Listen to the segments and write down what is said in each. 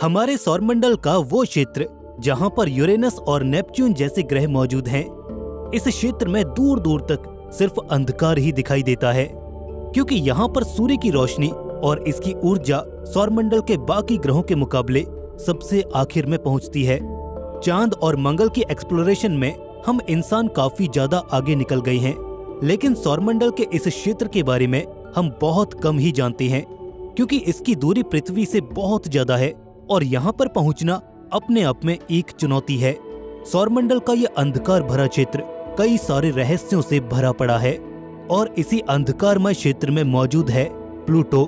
हमारे सौरमंडल का वो क्षेत्र जहां पर यूरेनस और नेपच्यून जैसे ग्रह मौजूद हैं। इस क्षेत्र में दूर दूर तक सिर्फ अंधकार ही दिखाई देता है, क्योंकि यहाँ पर सूर्य की रोशनी और इसकी ऊर्जा सौरमंडल के बाकी ग्रहों के मुकाबले सबसे आखिर में पहुंचती है। चांद और मंगल की एक्सप्लोरेशन में हम इंसान काफी ज्यादा आगे निकल गए हैं, लेकिन सौरमंडल के इस क्षेत्र के बारे में हम बहुत कम ही जानते हैं, क्योंकि इसकी दूरी पृथ्वी से बहुत ज्यादा है और यहाँ पर पहुंचना अपने आप में एक चुनौती है। सौरमंडल का यह अंधकार भरा क्षेत्र कई सारे रहस्यों से भरा पड़ा है और इसी अंधकारमय क्षेत्र में मौजूद है प्लूटो।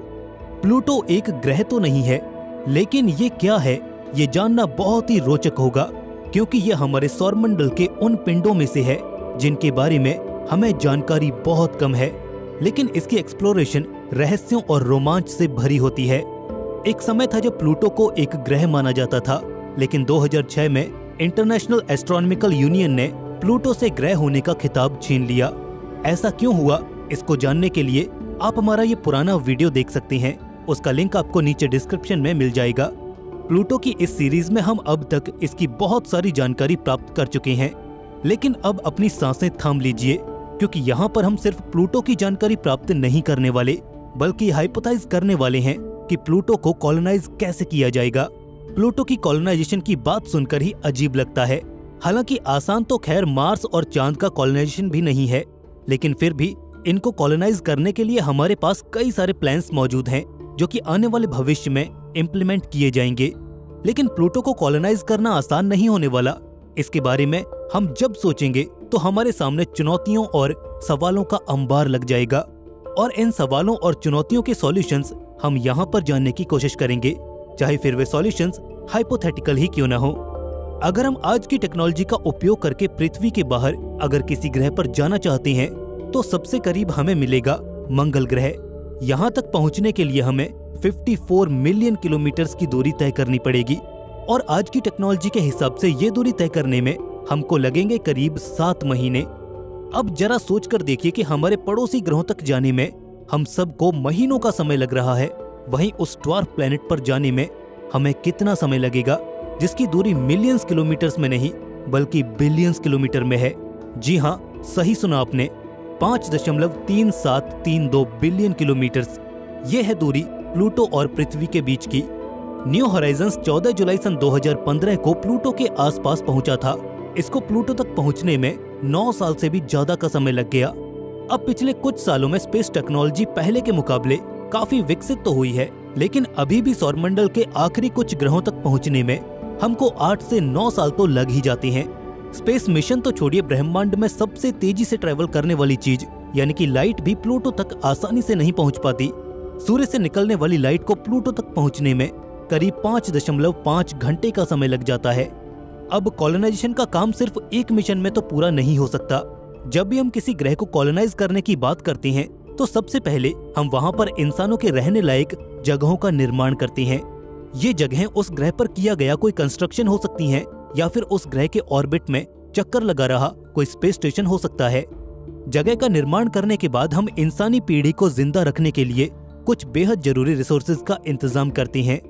प्लूटो एक ग्रह तो नहीं है, लेकिन ये क्या है ये जानना बहुत ही रोचक होगा, क्योंकि ये हमारे सौरमंडल के उन पिंडों में से है जिनके बारे में हमें जानकारी बहुत कम है, लेकिन इसकी एक्सप्लोरेशन रहस्यों और रोमांच से भरी होती है। एक समय था जब प्लूटो को एक ग्रह माना जाता था, लेकिन 2006 में इंटरनेशनल एस्ट्रोनॉमिकल यूनियन ने प्लूटो से ग्रह होने का खिताब छीन लिया। ऐसा क्यों हुआ, इसको जानने के लिए आप हमारा ये पुराना वीडियो देख सकते हैं, उसका लिंक आपको नीचे डिस्क्रिप्शन में मिल जाएगा। प्लूटो की इस सीरीज में हम अब तक इसकी बहुत सारी जानकारी प्राप्त कर चुके हैं, लेकिन अब अपनी सांसें थाम लीजिए, क्योंकि यहाँ पर हम सिर्फ प्लूटो की जानकारी प्राप्त नहीं करने वाले, बल्कि हाइपोथेसाइज करने वाले हैं कि प्लूटो को कॉलोनाइज कैसे किया जाएगा। प्लूटो की कॉलोनाइजेशन की बात सुनकर ही अजीब लगता है। हालांकि आसान तो खैर मार्स और चांद का कॉलोनाइजेशन भी नहीं है, लेकिन फिर भी इनको कॉलोनाइज करने के लिए हमारे पास कई सारे प्लान्स मौजूद हैं जो कि आने वाले भविष्य में इम्प्लीमेंट किए जाएंगे। लेकिन प्लूटो को कॉलोनाइज करना आसान नहीं होने वाला। इसके बारे में हम जब सोचेंगे तो हमारे सामने चुनौतियों और सवालों का अंबार लग जाएगा, और इन सवालों और चुनौतियों के सॉल्यूशंस हम यहाँ पर जानने की कोशिश करेंगे, चाहे फिर वे सॉल्यूशंस हाइपोथेटिकल ही क्यों न हो। अगर हम आज की टेक्नोलॉजी का उपयोग करके पृथ्वी के बाहर अगर किसी ग्रह पर जाना चाहते हैं, तो सबसे करीब हमें मिलेगा मंगल ग्रह। यहाँ तक पहुँचने के लिए हमें 54 मिलियन किलोमीटर की दूरी तय करनी पड़ेगी, और आज की टेक्नोलॉजी के हिसाब से ये दूरी तय करने में हमको लगेंगे करीब 7 महीने। अब जरा सोच कर देखिए कि हमारे पड़ोसी ग्रहों तक जाने में हम सबको महीनों का समय लग रहा है, वहीं उस ड्वार्फ प्लेनेट पर जाने में हमें कितना समय लगेगा, जिसकी दूरी मिलियंस किलोमीटर्स में नहीं बल्कि बिलियंस किलोमीटर में है। जी हाँ, सही सुना आपने, 5.3732 बिलियन किलोमीटर्स। ये है दूरी प्लूटो और पृथ्वी के बीच की। न्यू हॉराइजन्स 14 जुलाई सन 2015 को प्लूटो के आसपास पहुंचा था। इसको प्लूटो तक पहुंचने में 9 साल से भी ज्यादा का समय लग गया। अब पिछले कुछ सालों में स्पेस टेक्नोलॉजी पहले के मुकाबले काफी विकसित तो हुई है, लेकिन अभी भी सौरमंडल के आखिरी कुछ ग्रहों तक पहुंचने में हमको 8 से 9 साल तो लग ही जाते हैं। स्पेस मिशन तो छोड़िए, ब्रह्मांड में सबसे तेजी से ट्रैवल करने वाली चीज यानी कि लाइट भी प्लूटो तक आसानी से नहीं पहुंच पाती। सूर्य से निकलने वाली लाइट को प्लूटो तक पहुंचने में करीब 5.5 घंटे का समय लग जाता है। अब कॉलोनाइजेशन का काम सिर्फ एक मिशन में तो पूरा नहीं हो सकता। जब भी हम किसी ग्रह को कॉलोनाइज करने की बात करते हैं, तो सबसे पहले हम वहां पर इंसानों के रहने लायक जगहों का निर्माण करते हैं। ये जगहें उस ग्रह पर किया गया कोई कंस्ट्रक्शन हो सकती हैं, या फिर उस ग्रह के ऑर्बिट में चक्कर लगा रहा कोई स्पेस स्टेशन हो सकता है। जगह का निर्माण करने के बाद हम इंसानी पीढ़ी को जिंदा रखने के लिए कुछ बेहद जरूरी रिसोर्सेज का इंतजाम करते हैं।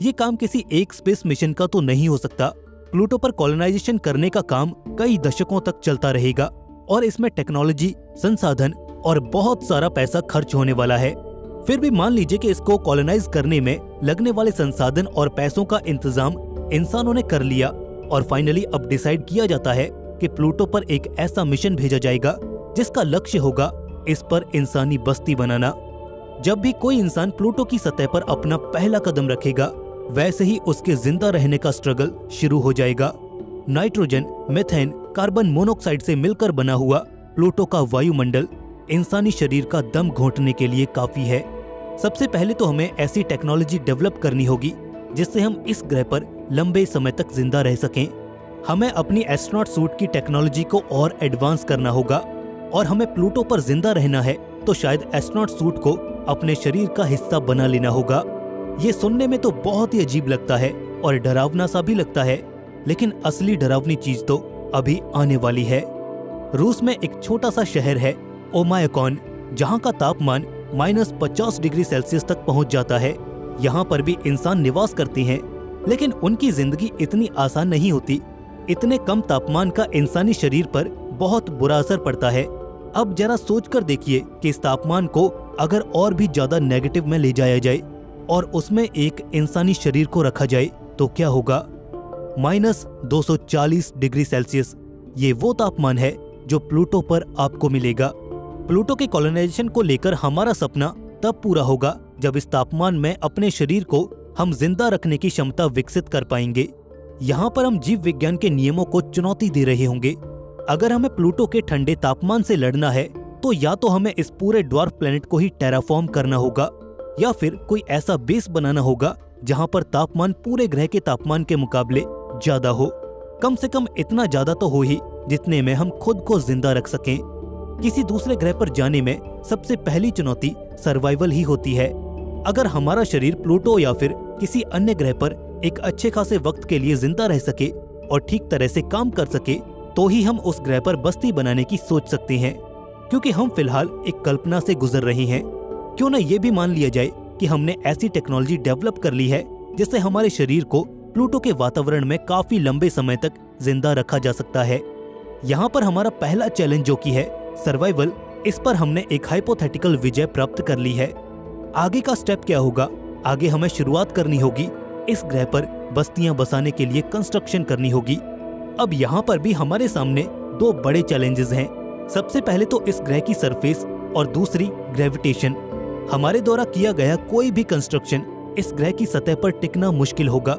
ये काम किसी एक स्पेस मिशन का तो नहीं हो सकता। प्लूटो पर कॉलोनाइजेशन करने का काम कई दशकों तक चलता रहेगा, और इसमें टेक्नोलॉजी, संसाधन और बहुत सारा पैसा खर्च होने वाला है। फिर भी मान लीजिए कि इसको कॉलोनाइज करने में लगने वाले संसाधन और पैसों का इंतजाम इंसानों ने कर लिया, और फाइनली अब डिसाइड किया जाता है कि प्लूटो पर एक ऐसा मिशन भेजा जाएगा जिसका लक्ष्य होगा इस पर इंसानी बस्ती बनाना। जब भी कोई इंसान प्लूटो की सतह पर अपना पहला कदम रखेगा, वैसे ही उसके जिंदा रहने का स्ट्रगल शुरू हो जाएगा। नाइट्रोजन, मीथेन, कार्बन मोनोऑक्साइड से मिलकर बना हुआ प्लूटो का वायुमंडल इंसानी शरीर का दम घोंटने के लिए काफी है। सबसे पहले तो हमें ऐसी टेक्नोलॉजी डेवलप करनी होगी जिससे हम इस ग्रह पर लंबे समय तक जिंदा रह सकें। हमें अपनी एस्ट्रोनॉट सूट की टेक्नोलॉजी को और एडवांस करना होगा, और हमें प्लूटो पर जिंदा रहना है तो शायद एस्ट्रोनॉट सूट को अपने शरीर का हिस्सा बना लेना होगा। ये सुनने में तो बहुत ही अजीब लगता है और डरावना सा भी लगता है, लेकिन असली डरावनी चीज तो अभी आने वाली है। रूस में एक छोटा सा शहर है ओमायकॉन, जहाँ का तापमान -50 डिग्री सेल्सियस तक पहुँच जाता है। यहाँ पर भी इंसान निवास करते हैं, लेकिन उनकी जिंदगी इतनी आसान नहीं होती। इतने कम तापमान का इंसानी शरीर पर बहुत बुरा असर पड़ता है। अब जरा सोचकर देखिए कि इस तापमान को अगर और भी ज्यादा नेगेटिव में ले जाया जाए और उसमें एक इंसानी शरीर को रखा जाए तो क्या होगा। -240 डिग्री सेल्सियस, ये वो तापमान है जो प्लूटो पर आपको मिलेगा। प्लूटो के कॉलोनाइजेशन को लेकर हमारा सपना तब पूरा होगा जब इस तापमान में अपने शरीर को हम जिंदा रखने की क्षमता विकसित कर पाएंगे। यहाँ पर हम जीव विज्ञान के नियमों को चुनौती दे रहे होंगे। अगर हमें प्लूटो के ठंडे तापमान से लड़ना है तो या तो हमें इस पूरे ड्वार्फ प्लेनेट को ही टेराफॉर्म करना होगा या फिर कोई ऐसा बेस बनाना होगा जहाँ पर तापमान पूरे ग्रह के तापमान के मुकाबले ज्यादा हो। कम से कम इतना ज्यादा तो हो ही जितने में हम खुद को जिंदा रख सकें। किसी दूसरे ग्रह पर जाने में सबसे पहली चुनौती सर्वाइवल ही होती है। अगर हमारा शरीर प्लूटो या फिर किसी अन्य ग्रह पर एक अच्छे खासे वक्त के लिए जिंदा रह सके और ठीक तरह से काम कर सके तो ही हम उस ग्रह पर बस्ती बनाने की सोच सकते हैं, क्योंकि हम फिलहाल एक कल्पना से गुजर रहे हैं। क्यों न ये भी मान लिया जाए कि हमने ऐसी टेक्नोलॉजी डेवलप कर ली है जिससे हमारे शरीर को प्लूटो के वातावरण में काफी लंबे समय तक जिंदा रखा जा सकता है। यहाँ पर हमारा पहला चैलेंज जो कि है सर्वाइवल, इस पर हमने एक हाइपोथेटिकल विजय प्राप्त कर ली है। आगे का स्टेप क्या होगा? आगे हमें शुरुआत करनी होगी, इस ग्रह पर बस्तियां बसाने के लिए कंस्ट्रक्शन करनी होगी। अब यहाँ पर भी हमारे सामने दो बड़े चैलेंजेस हैं। सबसे पहले तो इस ग्रह की सरफेस और दूसरी ग्रेविटेशन। हमारे द्वारा किया गया कोई भी कंस्ट्रक्शन इस ग्रह की सतह पर टिकना मुश्किल होगा।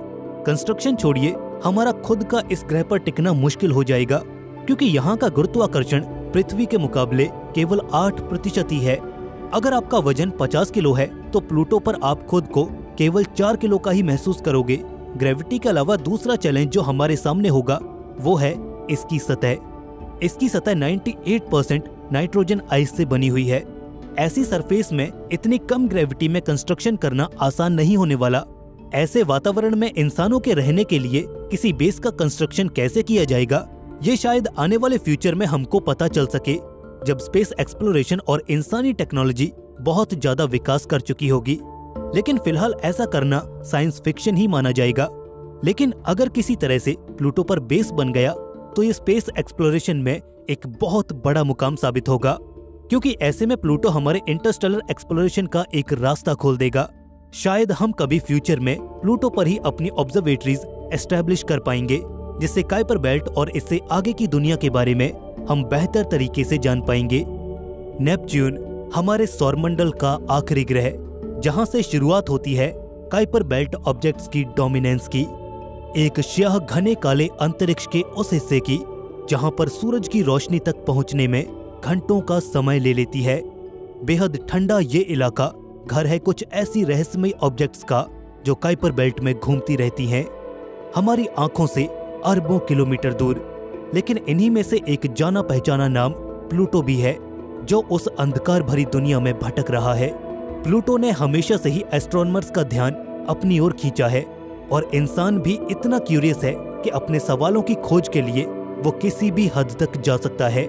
कंस्ट्रक्शन छोड़िए, हमारा खुद का इस ग्रह पर टिकना मुश्किल हो जाएगा, क्योंकि यहाँ का गुरुत्वाकर्षण पृथ्वी के मुकाबले केवल 8% ही है। अगर आपका वजन 50 किलो है तो प्लूटो पर आप खुद को केवल 4 किलो का ही महसूस करोगे। ग्रेविटी के अलावा दूसरा चैलेंज जो हमारे सामने होगा वो है इसकी सतह। इसकी सतह 98% नाइट्रोजन आइस से बनी हुई है। ऐसी सरफेस में इतनी कम ग्रेविटी में कंस्ट्रक्शन करना आसान नहीं होने वाला। ऐसे वातावरण में इंसानों के रहने के लिए किसी बेस का कंस्ट्रक्शन कैसे किया जाएगा, ये शायद आने वाले फ्यूचर में हमको पता चल सके, जब स्पेस एक्सप्लोरेशन और इंसानी टेक्नोलॉजी बहुत ज्यादा विकास कर चुकी होगी। लेकिन फिलहाल ऐसा करना साइंस फिक्शन ही माना जाएगा। लेकिन अगर किसी तरह से प्लूटो पर बेस बन गया तो ये स्पेस एक्सप्लोरेशन में एक बहुत बड़ा मुकाम साबित होगा, क्योंकि ऐसे में प्लूटो हमारे इंटरस्टेलर एक्सप्लोरेशन का एक रास्ता खोल देगा। शायद हम कभी फ्यूचर में प्लूटो पर ही अपनी ऑब्जर्वेटरीज एस्टैब्लिश कर पाएंगे, जिससे काइपर बेल्ट और इससे आगे की दुनिया के बारे में हम बेहतर तरीके से जान पाएंगे। नेपच्यून हमारे सौरमंडल का आखिरी ग्रह, जहां से शुरुआत होती है काइपर बेल्ट ऑब्जेक्ट्स की डोमिनेंस की, एक स्याह घने काले अंतरिक्ष के उस हिस्से की जहां पर सूरज की रोशनी तक पहुंचने में घंटों का समय ले लेती है। बेहद ठंडा ये इलाका घर है कुछ ऐसी रहस्यमयी ऑब्जेक्ट्स का जो काइपर बेल्ट में घूमती रहती हैं, हमारी आंखों से अरबों किलोमीटर दूर। लेकिन इन्हीं में से एक जाना पहचाना नाम प्लूटो भी है, जो उस अंधकार भरी दुनिया में भटक रहा है। प्लूटो ने हमेशा से ही एस्ट्रोनॉमर्स का ध्यान अपनी ओर खींचा है, और इंसान भी इतना क्यूरियस है कि अपने सवालों की खोज के लिए वो किसी भी हद तक जा सकता है।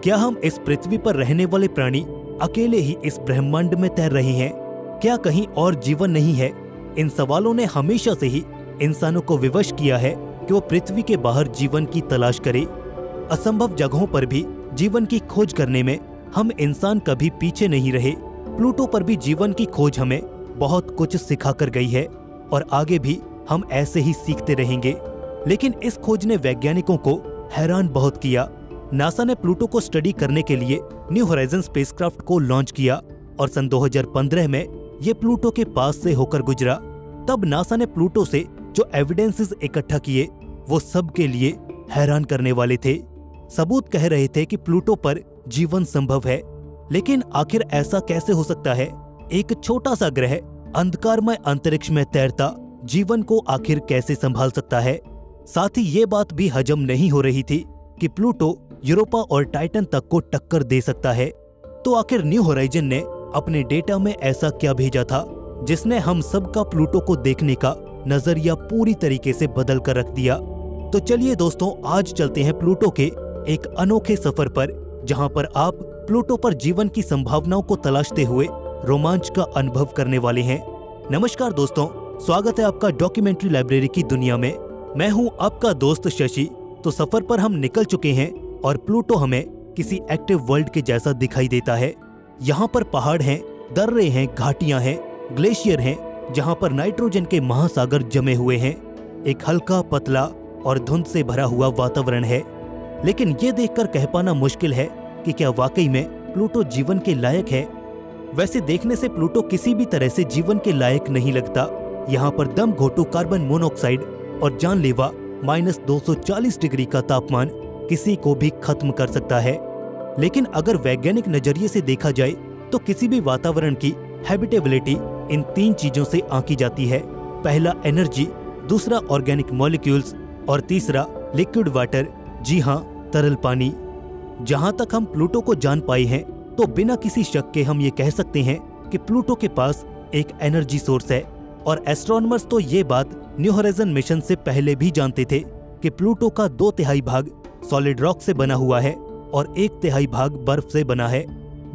क्या हम इस पृथ्वी पर रहने वाले प्राणी अकेले ही इस ब्रह्मांड में तैर रहे हैं? क्या कहीं और जीवन नहीं है? इन सवालों ने हमेशा से ही इंसानों को विवश किया है कि वो पृथ्वी के बाहर जीवन की तलाश करे। असंभव जगहों पर भी जीवन की खोज करने में हम इंसान कभी पीछे नहीं रहे। प्लूटो पर भी जीवन की खोज हमें बहुत कुछ सिखा कर गई है, और आगे भी हम ऐसे ही सीखते रहेंगे। लेकिन इस खोज ने वैज्ञानिकों को हैरान बहुत किया। नासा ने प्लूटो को स्टडी करने के लिए न्यू होराइजन स्पेसक्राफ्ट को लॉन्च किया, और सन 2015 में ये प्लूटो के पास से होकर गुजरा। तब नासा ने प्लूटो से जो एविडेंसेस इकट्ठा किए वो सब के लिए हैरान करने वाले थे। सबूत कह रहे थे कि प्लूटो पर जीवन संभव है, लेकिन आखिर ऐसा कैसे हो सकता है? एक छोटा सा ग्रह अंधकारमय अंतरिक्ष में तैरता जीवन को आखिर कैसे संभाल सकता है? साथ ही ये बात भी हजम नहीं हो रही थी कि प्लूटो यूरोपा और टाइटन तक को टक्कर दे सकता है। तो आखिर न्यू होराइजन ने अपने डेटा में ऐसा क्या भेजा था जिसने हम सबका प्लूटो को देखने का नजरिया पूरी तरीके से बदल कर रख दिया? तो चलिए दोस्तों, आज चलते हैं प्लूटो के एक अनोखे सफर पर, जहां पर आप प्लूटो पर जीवन की संभावनाओं को तलाशते हुए रोमांच का अनुभव करने वाले हैं। नमस्कार दोस्तों, स्वागत है आपका डॉक्यूमेंट्री लाइब्रेरी की दुनिया में। मैं हूं आपका दोस्त शशि। तो सफर पर हम निकल चुके हैं और प्लूटो हमें किसी एक्टिव वर्ल्ड के जैसा दिखाई देता है। यहाँ पर पहाड़ हैं, दर्रे हैं, घाटियां हैं, ग्लेशियर हैं, जहाँ पर नाइट्रोजन के महासागर जमे हुए हैं। एक हल्का, पतला और धुंध से भरा हुआ वातावरण है। लेकिन ये देखकर कह पाना मुश्किल है कि क्या वाकई में प्लूटो जीवन के लायक है। वैसे देखने से प्लूटो किसी भी तरह से जीवन के लायक नहीं लगता। यहाँ पर दम घोटू कार्बन मोनोऑक्साइड और जानलेवा -240 डिग्री का तापमान किसी को भी खत्म कर सकता है। लेकिन अगर वैज्ञानिक नजरिए से देखा जाए तो किसी भी वातावरण की हैबिटेबिलिटी इन 3 चीजों से आंकी जाती है। पहला एनर्जी, दूसरा ऑर्गेनिक मॉलिक्यूल्स और तीसरा लिक्विड वाटर, जी हाँ, तरल पानी। जहां तक हम प्लूटो को जान पाए हैं तो बिना किसी शक के हम ये कह सकते हैं कि प्लूटो के पास एक एनर्जी सोर्स है। और एस्ट्रोनॉमर्स तो ये बात न्यू होराइजन मिशन से पहले भी जानते थे कि प्लूटो का 2/3 भाग सॉलिड रॉक से बना हुआ है और 1/3 भाग बर्फ से बना है।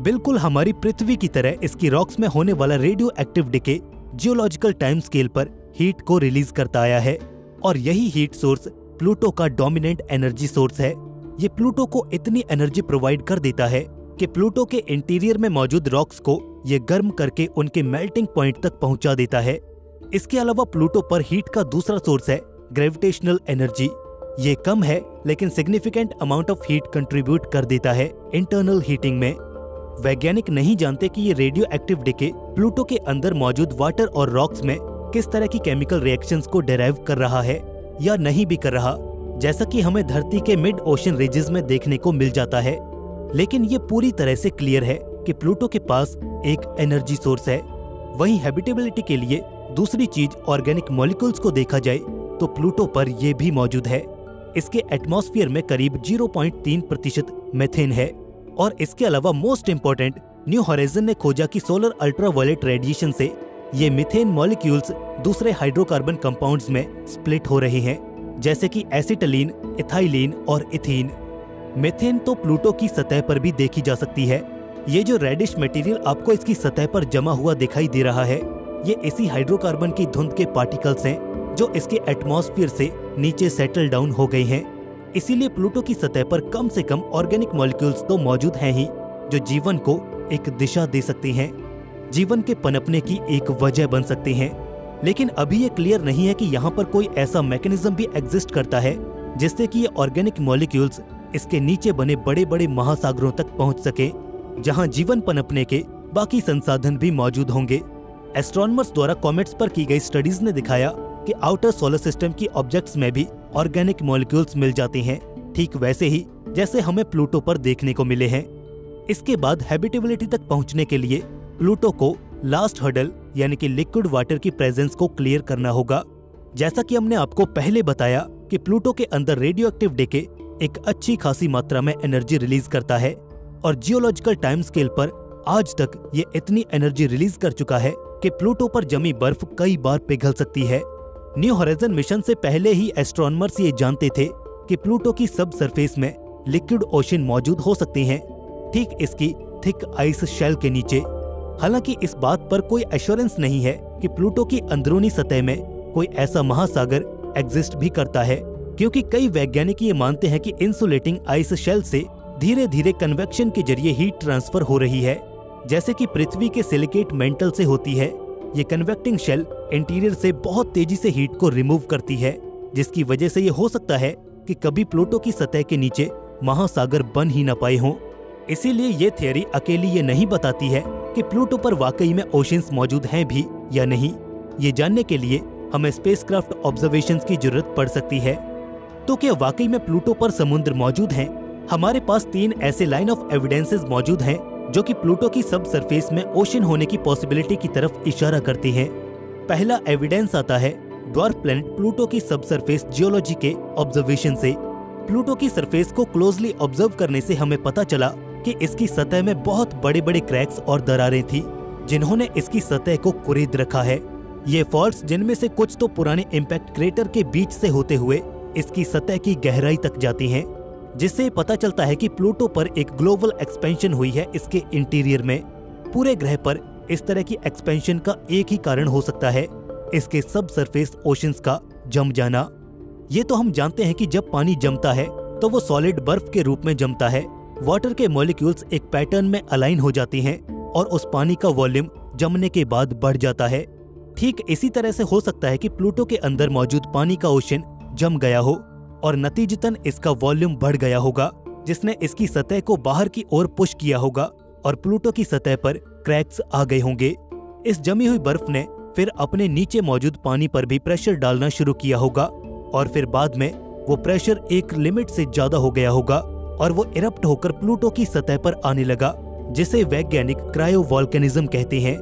बिल्कुल हमारी पृथ्वी की तरह इसकी रॉक्स में होने वाला radio active decay geological time scale पर हीट को रिलीज करता आया है और यही हीट सोर्स प्लूटो का डोमिनेंट एनर्जी सोर्स है। ये प्लूटो को इतनी एनर्जी प्रोवाइड कर देता है कि प्लूटो के इंटीरियर में मौजूद रॉक्स को ये गर्म करके उनके मेल्टिंग पॉइंट तक पहुंचा देता है। इसके अलावा प्लूटो पर हीट का दूसरा सोर्स है ग्रेविटेशनल एनर्जी। ये कम है लेकिन significant amount of heat contribute कर देता है इंटरनल हीटिंग में। वैज्ञानिक नहीं जानते कि ये रेडियो एक्टिव डिके प्लूटो के अंदर मौजूद वाटर और रॉक्स में किस तरह की केमिकल रिएक्शंस को डेराइव कर रहा है या नहीं भी कर रहा, जैसा कि हमें धरती के मिड ओशन रीजस में देखने को मिल जाता है। लेकिन ये पूरी तरह से क्लियर है कि प्लूटो के पास एक एनर्जी सोर्स है। वहीं हैबिटेबिलिटी के लिए दूसरी चीज ऑर्गेनिक मॉलिक्यूल्स को देखा जाए तो प्लूटो पर यह भी मौजूद है। इसके एटमॉस्फेयर में करीब 0.3% मीथेन है। और इसके अलावा मोस्ट इंपोर्टेंट, न्यू होराइजन ने खोजा कि सोलर अल्ट्रावायलेट रेडिएशन से ये मीथेन मॉलिक्यूल्स दूसरे हाइड्रोकार्बन कंपाउंड्स में स्प्लिट हो रहे हैं, जैसे कि एसिटिलीन, इथाइलीन और इथीन। मीथेन तो प्लूटो की सतह पर भी देखी जा सकती है। ये जो रेडिश मटेरियल आपको इसकी सतह पर जमा हुआ दिखाई दे रहा है, ये इसी हाइड्रोकार्बन की धुंध के पार्टिकल्स हैं जो इसके एटमॉस्फेयर से नीचे सेटल डाउन हो गए हैं। इसीलिए प्लूटो की सतह पर कम से कम ऑर्गेनिक मॉलिक्यूल्स तो मौजूद हैं ही, जो जीवन को एक दिशा दे सकते हैं, जीवन के पनपने की एक वजह बन सकते हैं। लेकिन अभी ये क्लियर नहीं है कि यहाँ पर कोई ऐसा मैकेनिज्म भी एग्जिस्ट करता है जिससे कि ये ऑर्गेनिक मॉलिक्यूल्स इसके नीचे बने बड़े बड़े महासागरों तक पहुँच सके, जहाँ जीवन पनपने के बाकी संसाधन भी मौजूद होंगे। एस्ट्रोनॉमर्स द्वारा कॉमेट्स पर की गई स्टडीज ने दिखाया कि आउटर सोलर सिस्टम की ऑब्जेक्ट्स में भी ऑर्गेनिक मॉलिक्यूल्स मिल जाते हैं, ठीक वैसे ही जैसे हमें प्लूटो पर देखने को मिले हैं। इसके बाद हैबिटेबिलिटी तक पहुंचने के लिए प्लूटो को लास्ट हर्डल यानी कि लिक्विड वाटर की प्रेजेंस को क्लियर करना होगा। जैसा कि हमने आपको पहले बताया कि प्लूटो के अंदर रेडियो एक्टिव डिके एक अच्छी खासी मात्रा में एनर्जी रिलीज करता है और जियोलॉजिकल टाइम स्केल पर आज तक ये इतनी एनर्जी रिलीज कर चुका है कि प्लूटो पर जमी बर्फ कई बार पिघल सकती है। न्यू होराइजन मिशन से पहले ही एस्ट्रोनॉमर्स ये जानते थे कि प्लूटो की सब सरफेस में लिक्विड ओशन मौजूद हो सकते हैं, ठीक इसकी थिक आइस शेल के नीचे। हालांकि इस बात पर कोई एश्योरेंस नहीं है कि प्लूटो की अंदरूनी सतह में कोई ऐसा महासागर एग्जिस्ट भी करता है, क्योंकि कई वैज्ञानिक ये मानते हैं कि इंसुलेटिंग आइस शेल से धीरे धीरे कन्वेक्शन के जरिए हीट ट्रांसफर हो रही है, जैसे कि पृथ्वी के सिलिकेट मेंटल से होती है। ये कन्वेक्टिंग शेल इंटीरियर से बहुत तेजी से हीट को रिमूव करती है, जिसकी वजह से ये हो सकता है कि कभी प्लूटो की सतह के नीचे महासागर बन ही न पाए हों। इसीलिए ये थियरी अकेली ये नहीं बताती है कि प्लूटो पर वाकई में ओशंस मौजूद हैं भी या नहीं। ये जानने के लिए हमें स्पेसक्राफ्ट ऑब्जर्वेशंस की जरूरत पड़ सकती है। तो क्या वाकई में प्लूटो पर समुद्र मौजूद हैं? हमारे पास 3 ऐसे लाइन ऑफ एविडेंसेस मौजूद हैं जो कि प्लूटो की सब सरफेस में ओशन होने की पॉसिबिलिटी की तरफ इशारा करते हैं। पहला एविडेंस आता है ड्वार्फ प्लैनेट प्लूटो की सब सरफेस जियोलॉजी के ऑब्जर्वेशन से। प्लूटो की सरफेस को क्लोजली ऑब्जर्व करने से हमें पता चला कि इसकी सतह में बहुत बड़े बड़े क्रैक्स और दरारें थी, जिन्होंने इसकी सतह को कुरेद रखा है। ये फॉल्ट्स, जिनमें से कुछ तो पुराने इम्पैक्ट क्रेटर के बीच से होते हुए इसकी सतह की गहराई तक जाती हैं, जिससे पता चलता है कि प्लूटो पर एक ग्लोबल एक्सपेंशन हुई है इसके इंटीरियर में। पूरे ग्रह पर इस तरह की एक्सपेंशन का एक ही कारण हो सकता है, इसके सब सरफेस ओशंस का जम जाना। ये तो हम जानते हैं कि जब पानी जमता है तो वो सॉलिड बर्फ के रूप में जमता है। वाटर के मॉलिक्यूल्स एक पैटर्न में अलाइन हो जाते हैं और उस पानी का वॉल्यूम जमने के बाद बढ़ जाता है। ठीक इसी तरह से हो सकता है कि प्लूटो के अंदर मौजूद पानी का ओशन जम गया हो और नतीजतन इसका वॉल्यूम बढ़ गया होगा, जिसने इसकी सतह को बाहर की ओर पुश किया होगा और प्लूटो की सतह पर क्रैक्स आ गए होंगे। इस जमी हुई बर्फ ने फिर अपने नीचे मौजूद पानी पर भी प्रेशर डालना शुरू किया होगा और फिर बाद में वो प्रेशर एक लिमिट से ज्यादा हो गया होगा और वो इरप्ट होकर प्लूटो की सतह पर आने लगा, जिसे वैज्ञानिक क्रायोवॉल्केनिज्म कहते हैं।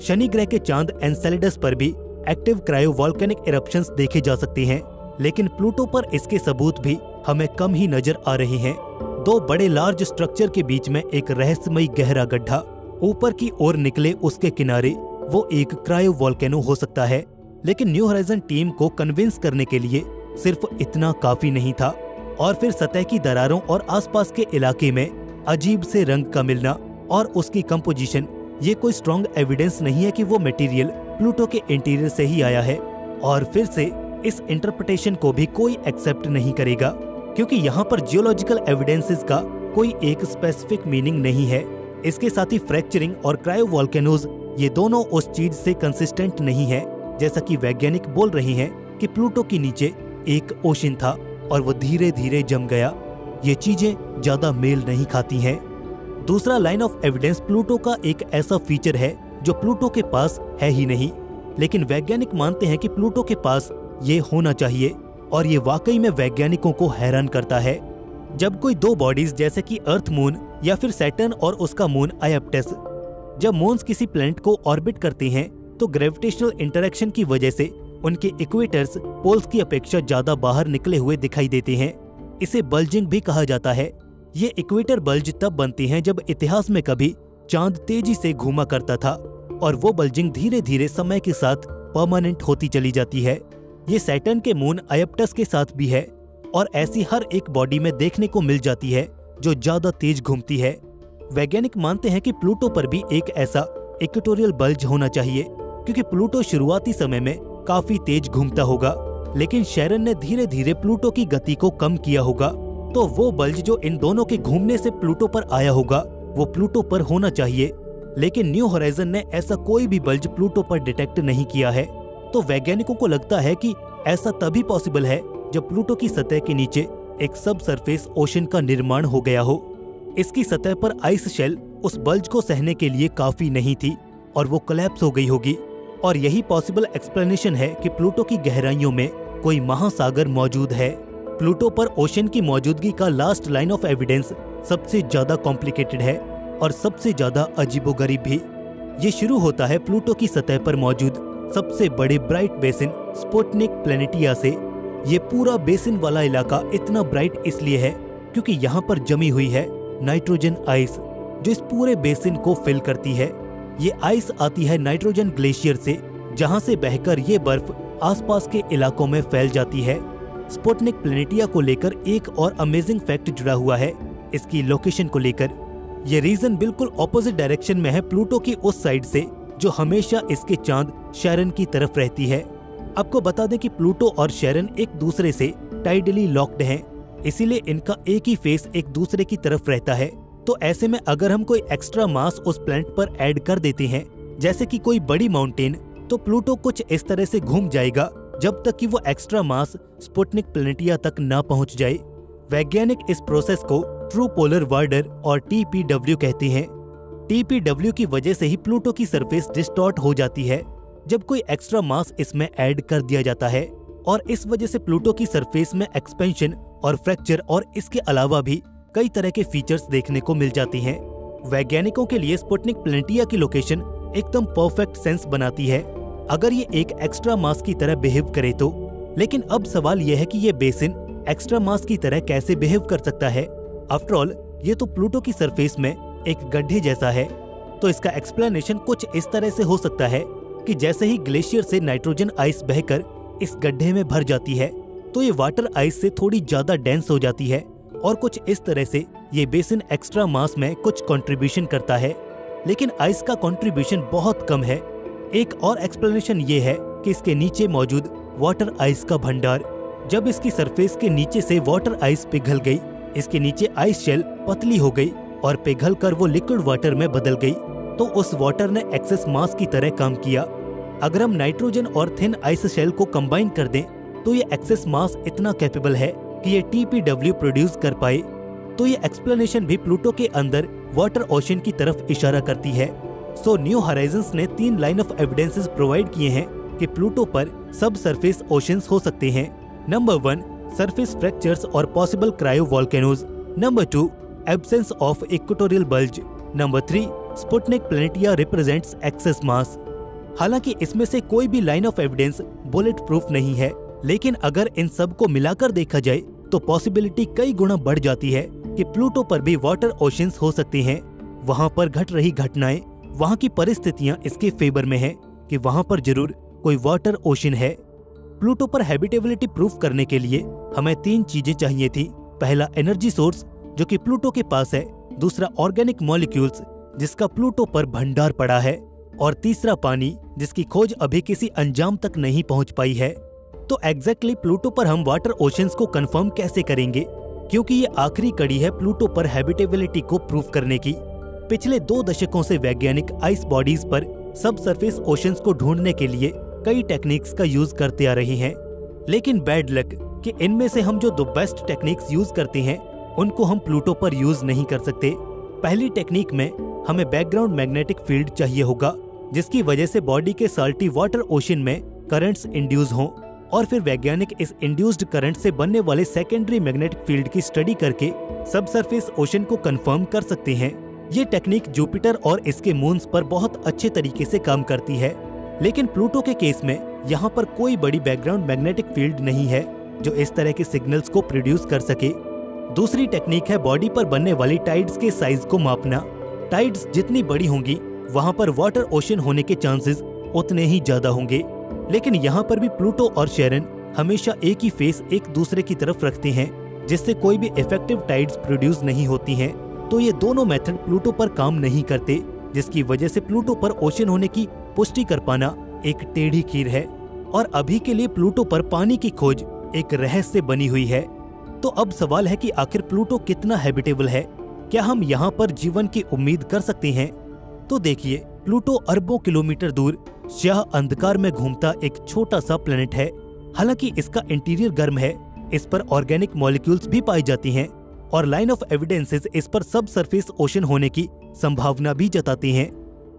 शनि ग्रह के चांद एनसेलेडस पर भी एक्टिव क्रायोवॉल्केनिक इरप्शंस देखे जा सकते हैं, लेकिन प्लूटो पर इसके सबूत भी हमें कम ही नजर आ रहे हैं। दो बड़े लार्ज स्ट्रक्चर के बीच में एक रहस्यमयी गहरा गड्ढा, ऊपर की ओर निकले उसके किनारे, वो एक क्रायोवॉल्केनो हो सकता है। लेकिन न्यू होराइजन टीम को कन्विंस करने के लिए सिर्फ इतना काफी नहीं था और फिर सतह की दरारों और आसपास के इलाके में अजीब से रंग का मिलना और उसकी कंपोजिशन, ये कोई स्ट्रॉन्ग एविडेंस नहीं है कि वो मटेरियल प्लूटो के इंटीरियर से ही आया है। और फिर से इस इंटरप्रिटेशन को भी कोई एक्सेप्ट नहीं करेगा, क्योंकि यहाँ पर जियोलॉजिकल एविडेंसेस का कोई एक स्पेसिफिक मीनिंग नहीं है। इसके साथ ही फ्रैक्चरिंग और क्रायोवॉल्केनोज, ये दोनों उस चीज से कंसिस्टेंट नहीं है जैसा कि वैज्ञानिक बोल रहे हैं कि प्लूटो के नीचे एक ओशन था और वो धीरे धीरे जम गया। ये चीजें ज्यादा मेल नहीं खाती हैं। दूसरा लाइन ऑफ एविडेंस प्लूटो का एक ऐसा फीचर है जो प्लूटो के पास है ही नहीं, लेकिन वैज्ञानिक मानते हैं कि प्लूटो के पास ये होना चाहिए और ये वाकई में वैज्ञानिकों को हैरान करता है। जब कोई दो बॉडीज जैसे कि अर्थ मून या फिर सैटर्न और उसका मून आयप्टस, जब मून्स किसी प्लैनेट को ऑर्बिट करते हैं तो ग्रेविटेशनल इंटरेक्शन की वजह से उनके इक्वेटर्स पोल्स की अपेक्षा ज्यादा बाहर निकले हुए दिखाई देते हैं। इसे बल्जिंग भी कहा जाता है। ये इक्वेटर बल्ज तब बनती हैं जब इतिहास में कभी चांद तेजी से घूमा करता था और वो बल्जिंग धीरे धीरे समय के साथ परमानेंट होती चली जाती है। ये सैटर्न के मून आयप्टस के साथ भी है और ऐसी हर एक बॉडी में देखने को मिल जाती है जो ज्यादा तेज घूमती है। वैज्ञानिक मानते हैं कि प्लूटो पर भी एक ऐसा इक्वेटोरियल बल्ज होना चाहिए, क्योंकि प्लूटो शुरुआती समय में काफी तेज घूमता होगा, लेकिन शेरन ने धीरे धीरे प्लूटो की गति को कम किया होगा, तो वो बल्ज जो इन दोनों के घूमने से प्लूटो पर आया होगा वो प्लूटो पर होना चाहिए। लेकिन न्यू होराइजन ने ऐसा कोई भी बल्ज प्लूटो पर डिटेक्ट नहीं किया है। तो वैज्ञानिकों को लगता है कि ऐसा तभी पॉसिबल है जब प्लूटो की सतह के नीचे एक सब सरफेस ओशन का निर्माण हो गया हो। इसकी सतह पर आइस शेल उस बल्ज को सहने के लिए काफी नहीं थी और वो कोलैप्स हो गई होगी। और यही पॉसिबल एक्सप्लेनेशन है कि प्लूटो की गहराइयों में कोई महासागर मौजूद है। प्लूटो पर ओशन की मौजूदगी का लास्ट लाइन ऑफ एविडेंस सबसे ज्यादा कॉम्प्लिकेटेड है और सबसे ज्यादा अजीबोगरीब भी। ये शुरू होता है प्लूटो की सतह पर मौजूद सबसे बड़े ब्राइट बेसिन स्पुटनिक प्लैनेटिया से। ये पूरा बेसिन वाला इलाका इतना ब्राइट इसलिए है क्योंकि यहाँ पर जमी हुई है नाइट्रोजन आइस, जो इस पूरे बेसिन को फिल करती है। ये आइस आती है नाइट्रोजन ग्लेशियर से, जहाँ से बहकर ये बर्फ आसपास के इलाकों में फैल जाती है। स्पुटनिक प्लैनेटिया को लेकर एक और अमेजिंग फैक्ट जुड़ा हुआ है इसकी लोकेशन को लेकर। ये रीजन बिल्कुल ऑपोजिट डायरेक्शन में है प्लूटो की उस साइड से जो हमेशा इसके चांद शेरन की तरफ रहती है। आपको बता दें कि प्लूटो और शेरन एक दूसरे से टाइडली लॉक्ड हैं, इसीलिए इनका एक ही फेस एक दूसरे की तरफ रहता है। तो ऐसे में अगर हम कोई एक्स्ट्रा मास उस प्लैनेट पर ऐड कर देते हैं, जैसे कि कोई बड़ी माउंटेन, तो प्लूटो कुछ इस तरह से घूम जाएगा जब तक कि वो एक्स्ट्रा मास स्पुटनिक प्लैनेटिया तक ना पहुंच जाए। वैज्ञानिक इस प्रोसेस को ट्रू पोलर वार्डर और TPW कहते हैं। TPW की वजह से ही प्लूटो की सरफेस डिस्टॉर्ट हो जाती है जब कोई एक्स्ट्रा मास इसमें ऐड कर दिया जाता है, और इस वजह से प्लूटो की सरफेस में एक्सपेंशन और फ्रैक्चर और इसके अलावा भी कई तरह के फीचर्स देखने को मिल जाती हैं। वैज्ञानिकों के लिए स्पुटनिक प्लैनेटिया की लोकेशन एकदम परफेक्ट सेंस बनाती है अगर ये एक एक्स्ट्रा मास की तरह बिहेव करे तो। लेकिन अब सवाल यह है कि ये बेसिन एक्स्ट्रा मास की तरह कैसे बिहेव कर सकता है। आफ्टर ऑल ये तो प्लूटो की सरफेस में एक गड्ढे जैसा है, तो इसका एक्सप्लेनेशन कुछ इस तरह से हो सकता है कि जैसे ही ग्लेशियर से नाइट्रोजन आइस बहकर इस गड्ढे में भर जाती है तो ये वाटर आइस से थोड़ी ज्यादा डेंस हो जाती है, और कुछ इस तरह से ये बेसिन एक्स्ट्रा मास में कुछ कंट्रीब्यूशन करता है। लेकिन आइस का कंट्रीब्यूशन बहुत कम है। एक और एक्सप्लेनेशन ये है कि इसके नीचे मौजूद वाटर आइस का भंडार। जब इसकी सरफेस के नीचे से वाटर आइस पिघल गई, इसके नीचे आइस शेल पतली हो गई और पिघल कर वो लिक्विड वाटर में बदल गई, तो उस वाटर ने एक्सेस मास की तरह काम किया। अगर हम नाइट्रोजन और थिन आइस शेल को कंबाइन कर दें तो ये एक्सेस मास इतना कैपेबल है कि ये TPW प्रोड्यूस कर पाए। तो ये एक्सप्लेनेशन भी प्लूटो के अंदर वाटर ओशन की तरफ इशारा करती है। सो न्यू होराइजन्स ने 3 लाइन ऑफ एविडेंसेस प्रोवाइड किए हैं कि प्लूटो पर सब सरफेस ओशंस हो सकते हैं। नंबर 1, सरफेस फ्रैक्चर्स और possible cryovolcanoes. Number 2, absence of equatorial bulge. Number 3, Sputnik Planitia represents excess mass. हालांकि इसमें से कोई भी line of evidence bulletproof नहीं है, लेकिन अगर इन सब को मिलाकर देखा जाए तो पॉसिबिलिटी कई गुना बढ़ जाती है कि प्लूटो पर भी वाटर ओशंस हो सकते हैं। वहां पर घट रही घटनाएं, वहां की परिस्थितियां इसके फेवर में है कि वहां पर जरूर कोई वाटर ओशन है। प्लूटो पर हैबिटेबिलिटी प्रूफ करने के लिए हमें 3 चीजें चाहिए थी। पहला, एनर्जी सोर्स जो कि प्लूटो के पास है। दूसरा, ऑर्गेनिक मॉलिक्यूल्स जिसका प्लूटो पर भंडार पड़ा है। और तीसरा, पानी जिसकी खोज अभी किसी अंजाम तक नहीं पहुंच पाई है। तो एग्जैक्टली प्लूटो पर हम वाटर ओशंस को कंफर्म कैसे करेंगे, क्योंकि ये आखिरी कड़ी है प्लूटो पर हैबिटेबिलिटी को प्रूफ करने की। पिछले 2 दशकों से वैज्ञानिक आइस बॉडीज पर सब सरफेस ओशंस को ढूंढने के लिए कई टेक्निक्स का यूज करते आ रहे हैं, लेकिन बैड लक कि इनमें से हम जो 2 बेस्ट टेक्निक्स यूज करते हैं उनको हम प्लूटो पर यूज नहीं कर सकते। पहली टेक्निक में हमें बैकग्राउंड मैग्नेटिक फील्ड चाहिए होगा, जिसकी वजह से बॉडी के साल्टी वाटर ओशन में करंट्स इंड्यूस हों, और फिर वैज्ञानिक इस इंड्यूस्ड करंट से बनने वाले सेकेंडरी मैग्नेटिक फील्ड की स्टडी करके सब सरफेस ओशन को कंफर्म कर सकते हैं। ये टेक्निक जुपिटर और इसके मून्स पर बहुत अच्छे तरीके से काम करती है, लेकिन प्लूटो के केस में यहाँ पर कोई बड़ी बैकग्राउंड मैग्नेटिक फील्ड नहीं है जो इस तरह के सिग्नल्स को प्रोड्यूस कर सके। दूसरी टेक्निक है बॉडी पर बनने वाली टाइड्स के साइज को मापना। टाइड्स जितनी बड़ी होंगी वहाँ पर वाटर ओशन होने के चांसेस उतने ही ज्यादा होंगे, लेकिन यहाँ पर भी प्लूटो और शेरन हमेशा एक ही फेस एक दूसरे की तरफ रखते हैं, जिससे कोई भी इफेक्टिव टाइड्स प्रोड्यूस नहीं होती हैं। तो ये दोनों मेथड प्लूटो पर काम नहीं करते, जिसकी वजह से प्लूटो पर ओशन होने की पुष्टि कर पाना एक टेढ़ी खीर है। और अभी के लिए प्लूटो पर पानी की खोज एक रहस्य बनी हुई है। तो अब सवाल है कि आखिर प्लूटो कितना हैबिटेबल है, क्या हम यहाँ पर जीवन की उम्मीद कर सकते हैं? तो देखिए, प्लूटो अरबों किलोमीटर दूर स्याह अंधकार में घूमता एक छोटा सा प्लेनेट है। हालांकि इसका इंटीरियर गर्म है, इस पर ऑर्गेनिक मॉलिक्यूल्स भी पाई जाती हैं, और लाइन ऑफ एविडेंसेस इस पर सब सरफेस ओशन होने की संभावना भी जताती हैं।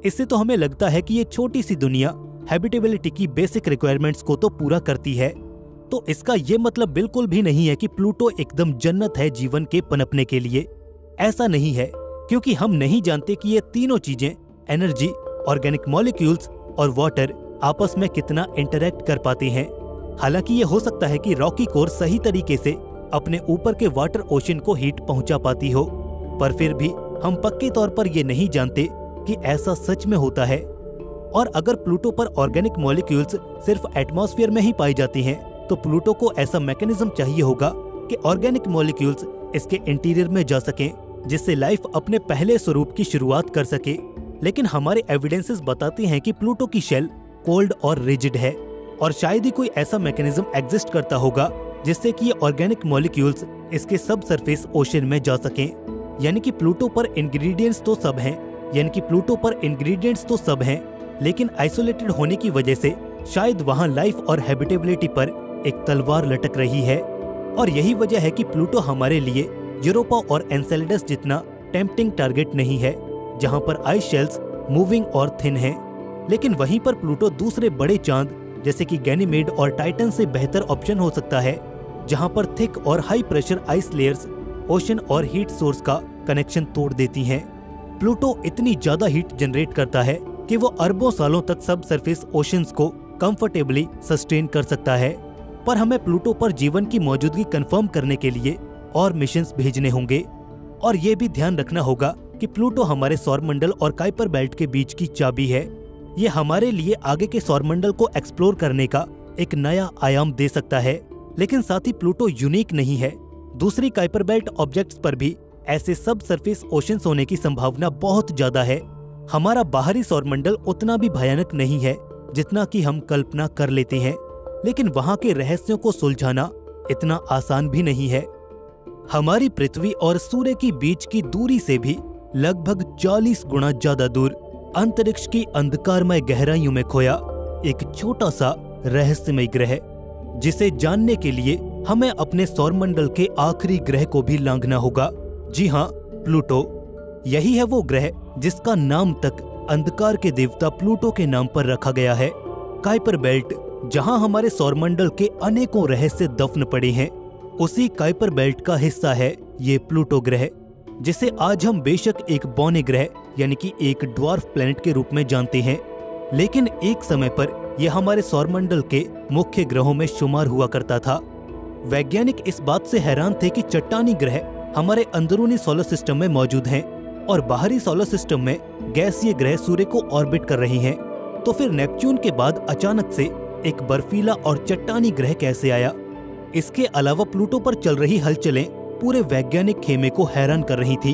इससे तो हमें लगता है कि ये छोटी सी दुनिया हैबिटेबिलिटी की बेसिक रिक्वायरमेंट्स को तो पूरा करती है। तो इसका ये मतलब बिल्कुल भी नहीं है कि प्लूटो एकदम जन्नत है जीवन के पनपने के लिए। ऐसा नहीं है, क्योंकि हम नहीं जानते कि ये तीनों चीजें, एनर्जी, ऑर्गेनिक मॉलिक्यूल्स और वाटर, आपस में कितना इंटरेक्ट कर पाते हैं। हालांकि ये हो सकता है कि रॉकी कोर सही तरीके से अपने ऊपर के वाटर ओशन को हीट पहुंचा पाती हो, पर फिर भी हम पक्के तौर पर ये नहीं जानते कि ऐसा सच में होता है। और अगर प्लूटो पर ऑर्गेनिक मॉलिक्यूल्स सिर्फ एटमॉस्फेयर में ही पाई जाती हैं, तो प्लूटो को ऐसा मैकेनिज्म चाहिए होगा कि ऑर्गेनिक मॉलिक्यूल्स इसके इंटीरियर में जा सकें, जिससे लाइफ अपने पहले स्वरूप की शुरुआत कर सके। लेकिन हमारे एविडेंसेस बताते हैं कि प्लूटो की शेल कोल्ड और रिजिड है, और शायद ही कोई ऐसा मैकेनिज्म एग्जिस्ट करता होगा जिससे कि ये ऑर्गेनिक मॉलिक्यूल्स इसके सब सरफेस ओशन में जा सकें। यानी कि प्लूटो पर इंग्रेडिएंट्स तो सब हैं, लेकिन आइसोलेटेड होने की वजह से शायद वहाँ लाइफ और हैबिटेबिलिटी पर एक तलवार लटक रही है। और यही वजह है कि प्लूटो हमारे लिए यूरोपा और एनसेलेडस जितना टेम्पटिंग टारगेट नहीं है, जहाँ पर आइस शेल्स मूविंग और थिन हैं। लेकिन वहीं पर प्लूटो दूसरे बड़े चांद जैसे कि गैनीमेड और टाइटन से बेहतर ऑप्शन हो सकता है, जहाँ पर थिक और high pressure ice layers ocean और हीट सोर्स का कनेक्शन तोड़ देती हैं। प्लूटो इतनी ज्यादा हीट जनरेट करता है कि वो अरबों सालों तक सब सरफेस ओशंस को कंफर्टेबली सस्टेन कर सकता है। पर हमें प्लूटो पर जीवन की मौजूदगी कंफर्म करने के लिए और मिशंस भेजने होंगे। और ये भी ध्यान रखना होगा कि प्लूटो हमारे सौरमंडल और काइपर बेल्ट के बीच की चाबी है। ये हमारे लिए आगे के सौरमंडल को एक्सप्लोर करने का एक नया आयाम दे सकता है। लेकिन साथ ही प्लूटो यूनिक नहीं है, दूसरी काइपर बेल्ट ऑब्जेक्ट्स पर भी ऐसे सब सरफेस ओशंस होने की संभावना बहुत ज्यादा है। हमारा बाहरी सौरमंडल उतना भी भयानक नहीं है जितना कि हम कल्पना कर लेते हैं, लेकिन वहां के रहस्यों को सुलझाना इतना आसान भी नहीं है। हमारी पृथ्वी और सूर्य की बीच की दूरी से भी लगभग 40 गुना ज्यादा दूर अंतरिक्ष की अंधकारमय गहराइयों में खोया एक छोटा सा रहस्यमय ग्रह, जिसे जानने के लिए हमें अपने सौरमंडल के आखिरी ग्रह को भी लांघना होगा। जी हाँ, प्लूटो। यही है वो ग्रह जिसका नाम तक अंधकार के देवता प्लूटो के नाम पर रखा गया है। काइपर बेल्ट, जहां हमारे सौरमंडल के अनेकों रहस्य दफन पड़े हैं, उसी काइपर बेल्ट का हिस्सा है ये प्लूटो ग्रह, जिसे आज हम बेशक एक बौने ग्रह यानी कि एक ड्वार्फ प्लैनेट के रूप में जानते हैं, लेकिन एक समय पर यह हमारे सौरमंडल के मुख्य ग्रहों में शुमार हुआ करता था। वैज्ञानिक इस बात से हैरान थे कि चट्टानी ग्रह हमारे अंदरूनी सोलर सिस्टम में मौजूद हैं और बाहरी सोलर सिस्टम में गैसीय ग्रह सूर्य को ऑर्बिट कर रहे हैं, तो फिर नेपच्यून के बाद अचानक से एक बर्फीला और चट्टानी ग्रह कैसे आया? इसके अलावा प्लूटो पर चल रही हलचलें पूरे वैज्ञानिक खेमे को हैरान कर रही थी।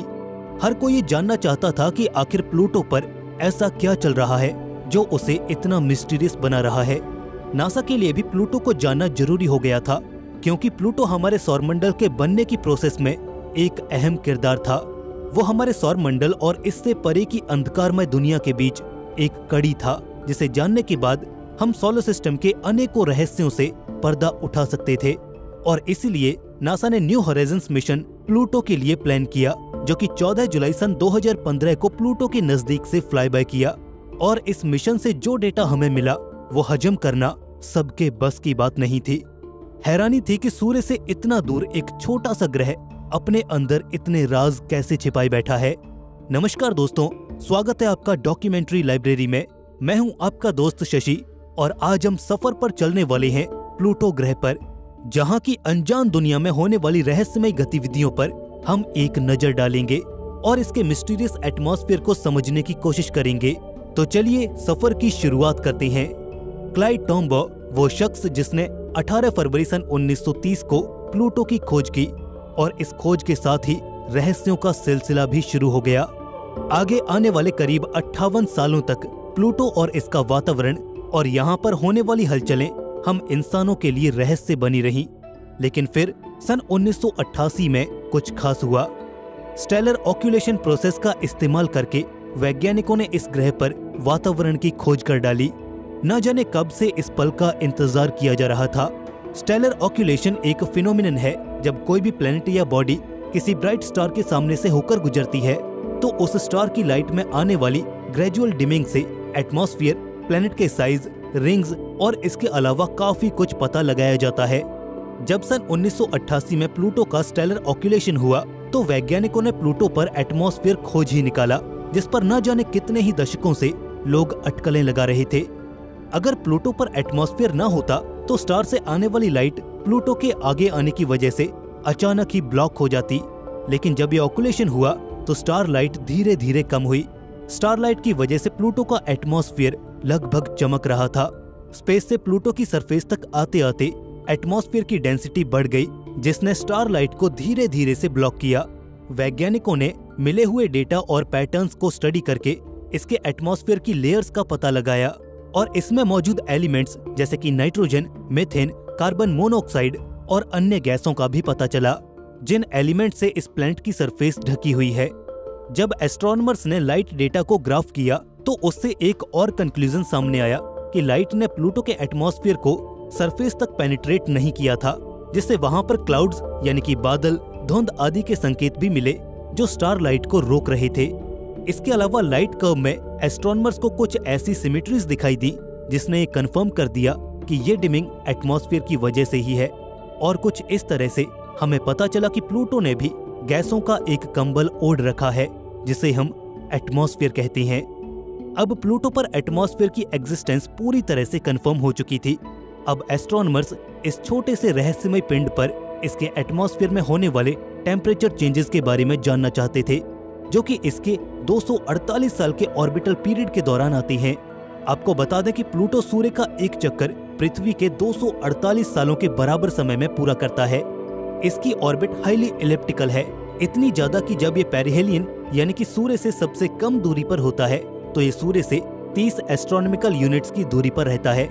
हर कोई ये जानना चाहता था कि आखिर प्लूटो पर ऐसा क्या चल रहा है जो उसे इतना मिस्टीरियस बना रहा है। नासा के लिए भी प्लूटो को जानना जरूरी हो गया था, क्योंकि प्लूटो हमारे सौरमंडल के बनने की प्रोसेस में एक अहम किरदार था। वो हमारे सौरमंडल और इससे परे की अंधकारमय दुनिया के बीच एक कड़ी था, जिसे जानने के बाद हम सोलर सिस्टम के अनेकों रहस्यों से पर्दा उठा सकते थे। और इसीलिए नासा ने न्यू हॉराइजन्स मिशन प्लूटो के लिए प्लान किया, जो कि 14 जुलाई सन 2015 को प्लूटो के नजदीक से फ्लाई बाय किया। और इस मिशन से जो डेटा हमें मिला वो हजम करना सबके बस की बात नहीं थी। हैरानी थी कि सूर्य से इतना दूर एक छोटा सा ग्रह अपने अंदर इतने राज कैसे छिपाए बैठा है। नमस्कार दोस्तों, स्वागत है आपका डॉक्यूमेंट्री लाइब्रेरी में। मैं हूं आपका दोस्त शशि और आज हम सफर पर चलने वाले हैं प्लूटो ग्रह पर, जहां की अनजान दुनिया में होने वाली रहस्यमय गतिविधियों पर हम एक नजर डालेंगे और इसके मिस्टीरियस एटमॉस्फेयर को समझने की कोशिश करेंगे। तो चलिए सफर की शुरुआत करते हैं। क्लाइड टोम्बाउ, वो शख्स जिसने 18 फरवरी सन 1930 को प्लूटो की खोज की, और इस खोज के साथ ही रहस्यों का सिलसिला भी शुरू हो गया। आगे आने वाले करीब 58 सालों तक प्लूटो और इसका वातावरण और यहाँ पर होने वाली हलचलें हम इंसानों के लिए रहस्य बनी रहीं। लेकिन फिर सन 1988 में कुछ खास हुआ। स्टेलर ऑक्यूलेशन प्रोसेस का इस्तेमाल करके वैज्ञानिकों ने इस ग्रह पर वातावरण की खोज कर डाली। न जाने कब से इस पल का इंतजार किया जा रहा था। स्टेलर ऑक्यूलेशन एक फिनोमिनन है जब कोई भी प्लैनेट या बॉडी किसी ब्राइट स्टार के सामने से होकर गुजरती है, तो उस स्टार की लाइट में आने वाली ग्रेजुअल डिमिंग से एटमॉस्फेयर, प्लैनेट के साइज, रिंग्स और इसके अलावा काफी कुछ पता लगाया जाता है। जब सन 1988 में प्लूटो का स्टेलर ऑक्यूलेशन हुआ, तो वैज्ञानिकों ने प्लूटो पर एटमॉस्फेयर खोज ही निकाला, जिस पर न जाने कितने ही दशकों से लोग अटकलें लगा रहे थे। अगर प्लूटो पर एटमॉस्फेयर न होता तो स्टार से आने वाली लाइट प्लूटो के आगे आने की वजह से अचानक ही ब्लॉक हो जाती। लेकिन जब ये ऑक्यूलेशन हुआ तो स्टार लाइट धीरे धीरे कम हुई। स्टार लाइट की वजह से प्लूटो का एटमॉस्फेयर लगभग चमक रहा था। स्पेस से प्लूटो की सरफेस तक आते आते एटमॉस्फेयर की डेंसिटी बढ़ गई, जिसने स्टार लाइट को धीरे धीरे से ब्लॉक किया। वैज्ञानिकों ने मिले हुए डेटा और पैटर्न्स को स्टडी करके इसके एटमॉस्फेयर की लेयर्स का पता लगाया और इसमें मौजूद एलिमेंट्स जैसे कि नाइट्रोजन, मीथेन, कार्बन मोनोऑक्साइड और अन्य गैसों का भी पता चला, जिन एलिमेंट से इस प्लैनेट की सरफेस ढकी हुई है। जब एस्ट्रोनॉमर्स ने लाइट डेटा को ग्राफ किया तो उससे एक और कंक्लूजन सामने आया कि लाइट ने प्लूटो के एटमॉस्फेयर को सरफेस तक पेनिट्रेट नहीं किया था, जिससे वहां पर क्लाउड्स यानी कि बादल, धुंध आदि के संकेत भी मिले जो स्टार लाइट को रोक रहे थे। इसके अलावा लाइट कर्व में एस्ट्रोनॉमर्स को कुछ ऐसी सिमेट्रीज दिखाई दी जिसने ये कंफर्म कर दिया कि ये डिमिंग एटमॉस्फेयर की वजह से ही है। और कुछ इस तरह से हमें पता चला कि प्लूटो ने भी गैसों का एक कंबल ओढ़ रखा है, जिसे हम एटमॉस्फेयर कहते हैं। अब प्लूटो पर एटमॉस्फेयर की एग्जिस्टेंस पूरी तरह से कंफर्म हो चुकी थी। अब एस्ट्रोनॉमर्स इस छोटे से रहस्यमय पिंड पर इसके एटमॉस्फेयर में होने वाले टेम्परेचर चेंजेस के बारे में जानना चाहते थे, जो कि इसके 248 साल के ऑर्बिटल पीरियड के दौरान आती हैं। आपको बता दें कि प्लूटो सूर्य का एक चक्कर पृथ्वी के 248 सालों के बराबर समय में पूरा करता है। इसकी ऑर्बिट हाईली एलिप्टिकल है, इतनी ज्यादा कि जब ये पेरिहेलियन यानी कि सूर्य से सबसे कम दूरी पर होता है तो ये सूर्य से 30 एस्ट्रोनॉमिकल यूनिट्स की दूरी पर रहता है।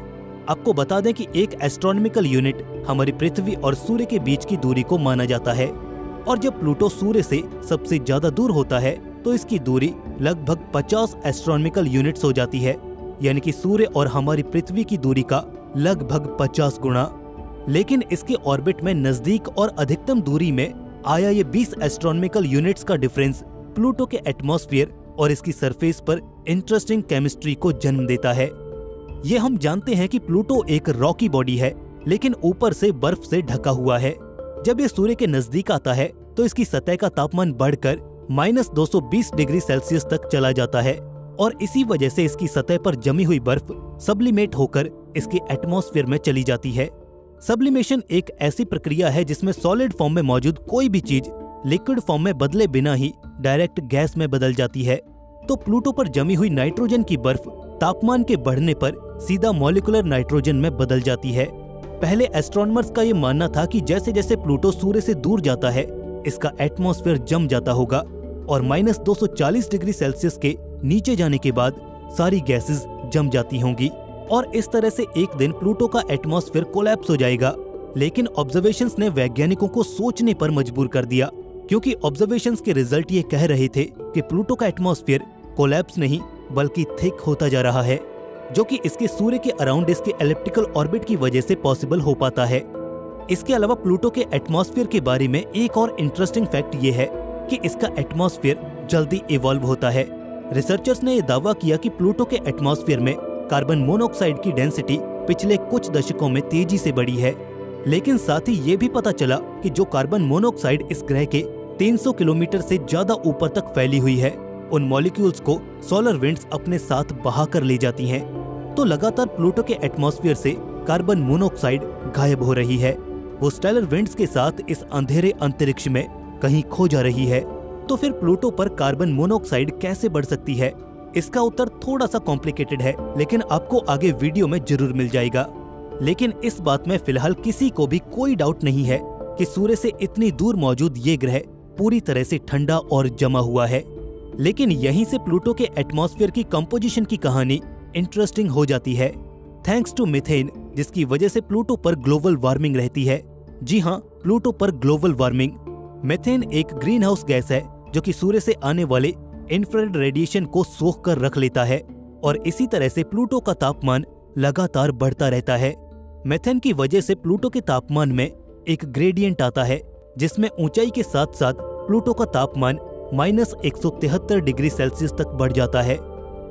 आपको बता दें कि एक एस्ट्रोनॉमिकल यूनिट हमारी पृथ्वी और सूर्य के बीच की दूरी को माना जाता है, और जब प्लूटो सूर्य से सबसे ज्यादा दूर होता है तो इसकी दूरी लगभग 50 एस्ट्रोनॉमिकल यूनिट्स हो जाती है, यानी कि सूर्य और हमारी पृथ्वी की दूरी का लगभग 50 गुना। लेकिन इसके ऑर्बिट में नजदीक और अधिकतम दूरी में आया ये 20 एस्ट्रोनॉमिकल यूनिट्स का डिफरेंस प्लूटो के एटमॉस्फेयर और इसकी सरफेस पर इंटरेस्टिंग केमिस्ट्री को जन्म देता है। ये हम जानते हैं कि प्लूटो एक रॉकी बॉडी है, लेकिन ऊपर से बर्फ से ढका हुआ है। जब ये सूर्य के नजदीक आता है तो इसकी सतह का तापमान बढ़कर -220 डिग्री सेल्सियस तक चला जाता है, और इसी वजह से इसकी सतह पर जमी हुई बर्फ सब्लिमेट होकर इसके एटमॉस्फेयर में चली जाती है। सब्लिमेशन एक ऐसी प्रक्रिया है जिसमें सॉलिड फॉर्म में मौजूद कोई भी चीज लिक्विड फॉर्म में बदले बिना ही डायरेक्ट गैस में बदल जाती है। तो प्लूटो पर जमी हुई नाइट्रोजन की बर्फ तापमान के बढ़ने पर सीधा मॉलिक्यूलर नाइट्रोजन में बदल जाती है। पहले एस्ट्रोनॉमर्स का ये मानना था कि जैसे जैसे प्लूटो सूर्य से दूर जाता है इसका एटमॉस्फेयर जम जाता होगा, और -240 डिग्री सेल्सियस के नीचे जाने के बाद सारी गैसेस जम जाती होंगी, और इस तरह से एक दिन प्लूटो का एटमॉस्फेयर कोलैप्स हो जाएगा। लेकिन ऑब्जर्वेशंस ने वैज्ञानिकों को सोचने पर मजबूर कर दिया, क्योंकि ऑब्जर्वेशंस के रिजल्ट ये कह रहे थे कि प्लूटो का एटमॉस्फेयर कोलैप्स नहीं बल्कि थिक होता जा रहा है, जो कि इसके सूर्य के अराउंड इसके एलिप्टिकल ऑर्बिट की वजह से पॉसिबल हो पाता है। इसके अलावा प्लूटो के एटमॉस्फेयर के बारे में एक और इंटरेस्टिंग फैक्ट ये है कि इसका एटमॉस्फेयर जल्दी इवॉल्व होता है। रिसर्चर्स ने यह दावा किया कि प्लूटो के एटमॉस्फेयर में कार्बन मोनोऑक्साइड की डेंसिटी पिछले कुछ दशकों में तेजी से बढ़ी है, लेकिन साथ ही ये भी पता चला कि जो कार्बन मोनोऑक्साइड इस ग्रह के 300 किलोमीटर से ज्यादा ऊपर तक फैली हुई है, उन मॉलिक्यूल्स को सोलर विंड्स अपने साथ बहा कर ले जाती हैं। तो लगातार प्लूटो के एटमॉस्फेयर से कार्बन मोनोऑक्साइड गायब हो रही है, वो स्टेलर विंड्स के साथ इस अंधेरे अंतरिक्ष में कहीं खो जा रही है। तो फिर प्लूटो पर कार्बन मोनोऑक्साइड कैसे बढ़ सकती है? इसका उत्तर थोड़ा सा कॉम्प्लिकेटेड है, लेकिन आपको आगे वीडियो में जरूर मिल जाएगा। लेकिन इस बात में फिलहाल किसी को भी कोई डाउट नहीं है कि सूर्य से इतनी दूर मौजूद ये ग्रह पूरी तरह से ठंडा और जमा हुआ है। लेकिन यहीं से प्लूटो के एटमॉस्फेयर की कंपोजिशन की कहानी इंटरेस्टिंग हो जाती है, थैंक्स टू मीथेन, जिसकी वजह से प्लूटो पर ग्लोबल वार्मिंग रहती है। जी हाँ, प्लूटो पर ग्लोबल वार्मिंग। मीथेन एक ग्रीन हाउस गैस है जो कि सूर्य से आने वाले इंफ्रारेड रेडिएशन को सोख कर रख लेता है, और इसी तरह से प्लूटो का तापमान लगातार बढ़ता रहता है। मीथेन की वजह से प्लूटो के तापमान में एक ग्रेडियंट आता है, जिसमें ऊंचाई के साथ साथ प्लूटो का तापमान -173 डिग्री सेल्सियस तक बढ़ जाता है।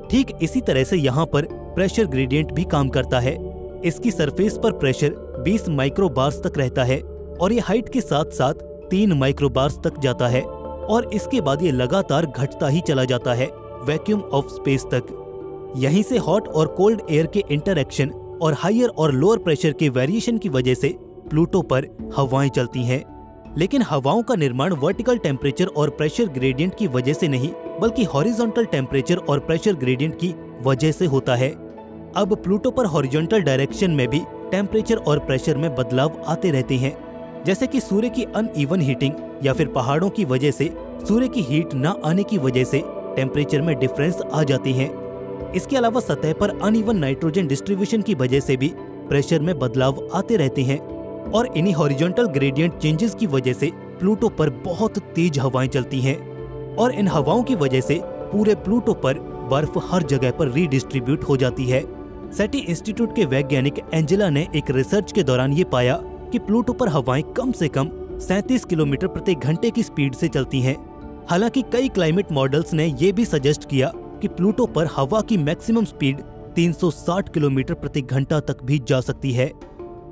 ठीक इसी तरह से यहाँ पर प्रेशर ग्रेडियंट भी काम करता है। इसकी सरफेस पर प्रेशर 20 माइक्रोबार्स तक रहता है, और ये हाइट के साथ साथ 3 माइक्रोबार्स तक जाता है, और इसके बाद ये लगातार घटता ही चला जाता है वैक्यूम ऑफ स्पेस तक। यहीं से हॉट और कोल्ड एयर के इंटरैक्शन और हायर और लोअर प्रेशर के वेरिएशन की वजह से प्लूटो पर हवाएं चलती हैं। लेकिन हवाओं का निर्माण वर्टिकल टेम्परेचर और प्रेशर ग्रेडियंट की वजह से नहीं, बल्कि हॉरिजॉन्टल टेम्परेचर और प्रेशर ग्रेडियंट की वजह से होता है। अब प्लूटो पर हॉरिजॉन्टल डायरेक्शन में भी टेम्परेचर और प्रेशर में बदलाव आते रहते हैं, जैसे कि सूर्य की अनइवन हीटिंग या फिर पहाड़ों की वजह से सूर्य की हीट न आने की वजह से टेम्परेचर में डिफरेंस आ जाते हैं। इसके अलावा सतह पर अनइवन नाइट्रोजन डिस्ट्रीब्यूशन की वजह से भी प्रेशर में बदलाव आते रहते हैं, और इन्हीं हॉरिजॉन्टल ग्रेडियंट चेंजेस की वजह से प्लूटो पर बहुत तेज हवाएं चलती हैं, और इन हवाओं की वजह से पूरे प्लूटो पर बर्फ हर जगह पर रीडिस्ट्रीब्यूट हो जाती है। सेटी इंस्टीट्यूट के वैज्ञानिक एंजेला ने एक रिसर्च के दौरान ये पाया कि प्लूटो पर हवाएं कम से कम 37 किलोमीटर प्रति घंटे की स्पीड से चलती हैं। हालांकि कई क्लाइमेट मॉडल्स ने ये भी सजेस्ट किया कि प्लूटो पर हवा की मैक्सिमम स्पीड 360 किलोमीटर प्रति घंटा तक भी जा सकती है।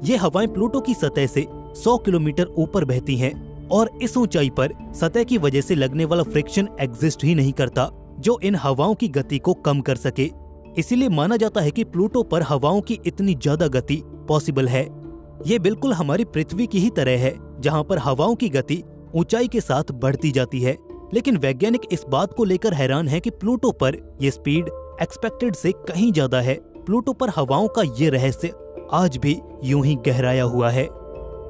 ये हवाएं प्लूटो की सतह से 100 किलोमीटर ऊपर बहती हैं, और इस ऊंचाई पर सतह की वजह से लगने वाला फ्रिक्शन एग्जिस्ट ही नहीं करता जो इन हवाओं की गति को कम कर सके। इसीलिए माना जाता है कि प्लूटो पर हवाओं की इतनी ज्यादा गति पॉसिबल है। ये बिल्कुल हमारी पृथ्वी की ही तरह है, जहाँ पर हवाओं की गति ऊंचाई के साथ बढ़ती जाती है। लेकिन वैज्ञानिक इस बात को लेकर हैरान है कि प्लूटो पर ये स्पीड एक्सपेक्टेड से कहीं ज्यादा है। प्लूटो पर हवाओं का ये रहस्य आज भी यूं ही गहराया हुआ है।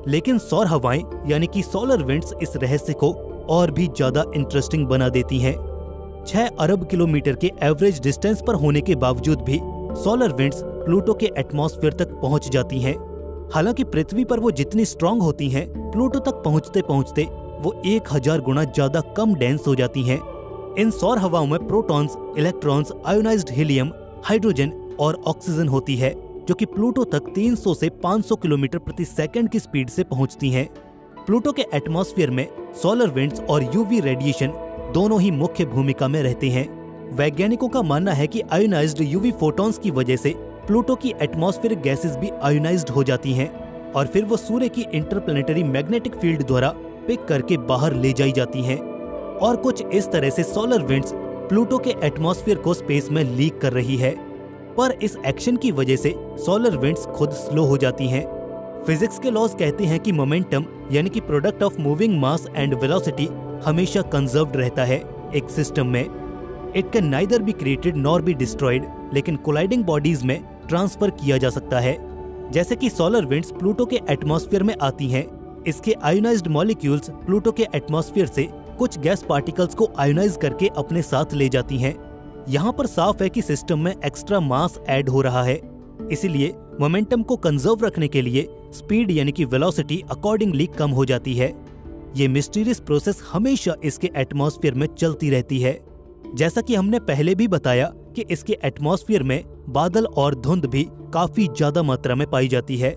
लेकिन सौर हवाएं यानी कि सोलर विंड्स इस रहस्य को और भी ज्यादा इंटरेस्टिंग बना देती हैं। 6 अरब किलोमीटर के एवरेज डिस्टेंस पर होने के बावजूद भी सोलर विंड्स प्लूटो के एटमॉस्फेयर तक पहुंच जाती हैं। हालांकि पृथ्वी पर वो जितनी स्ट्रांग होती हैं, प्लूटो तक पहुंचते पहुंचते वो 1000 गुना ज्यादा कम डेंस हो जाती हैं। इन सौर हवाओं में protons, electrons, ionised helium, hydrogen और ऑक्सीजन होती है, जो कि प्लूटो तक 300 से 500 किलोमीटर प्रति सेकंड की स्पीड से पहुंचती हैं। प्लूटो के एटमॉस्फेयर में सोलर विंड्स और यूवी रेडिएशन दोनों ही मुख्य भूमिका में रहते हैं। वैज्ञानिकों का मानना है कि आयोनाइज्ड यूवी फोटॉन्स की वजह से प्लूटो की एटमॉस्फेरिक गैसेस भी आयोनाइज्ड हो जाती हैं और फिर वो सूर्य की इंटरप्लेनेटरी मैग्नेटिक फील्ड द्वारा पिक करके बाहर ले जाई जाती हैं। और कुछ इस तरह से सोलर विंड्स प्लूटो के एटमॉस्फेयर को स्पेस में लीक कर रही है। पर इस एक्शन की वजह से सोलर विंड्स खुद स्लो हो जाती हैं। फिजिक्स के लॉज कहते हैं कि मोमेंटम यानी कि product of moving mass and velocity हमेशा कंजर्व्ड रहता है एक सिस्टम में। It can neither be created nor be destroyed, लेकिन कोलाइडिंग बॉडीज में ट्रांसफर किया जा सकता है। जैसे कि सोलर विंड्स प्लूटो के एटमॉस्फेयर में आती हैं, इसके आयोनाइज्ड मॉलिक्यूल्स प्लूटो के एटमॉस्फेयर से कुछ गैस पार्टिकल्स को आयोनाइज करके अपने साथ ले जाती हैं। यहाँ पर साफ है कि सिस्टम में एक्स्ट्रा मास ऐड हो रहा है, इसीलिए मोमेंटम को कंजर्व रखने के लिए स्पीड यानी कि वेलोसिटी अकॉर्डिंगली कम हो जाती है। ये मिस्टीरियस प्रोसेस हमेशा इसके एटमॉस्फेयर में चलती रहती है। जैसा कि हमने पहले भी बताया कि इसके एटमॉस्फेयर में बादल और धुंध भी काफी ज्यादा मात्रा में पाई जाती है।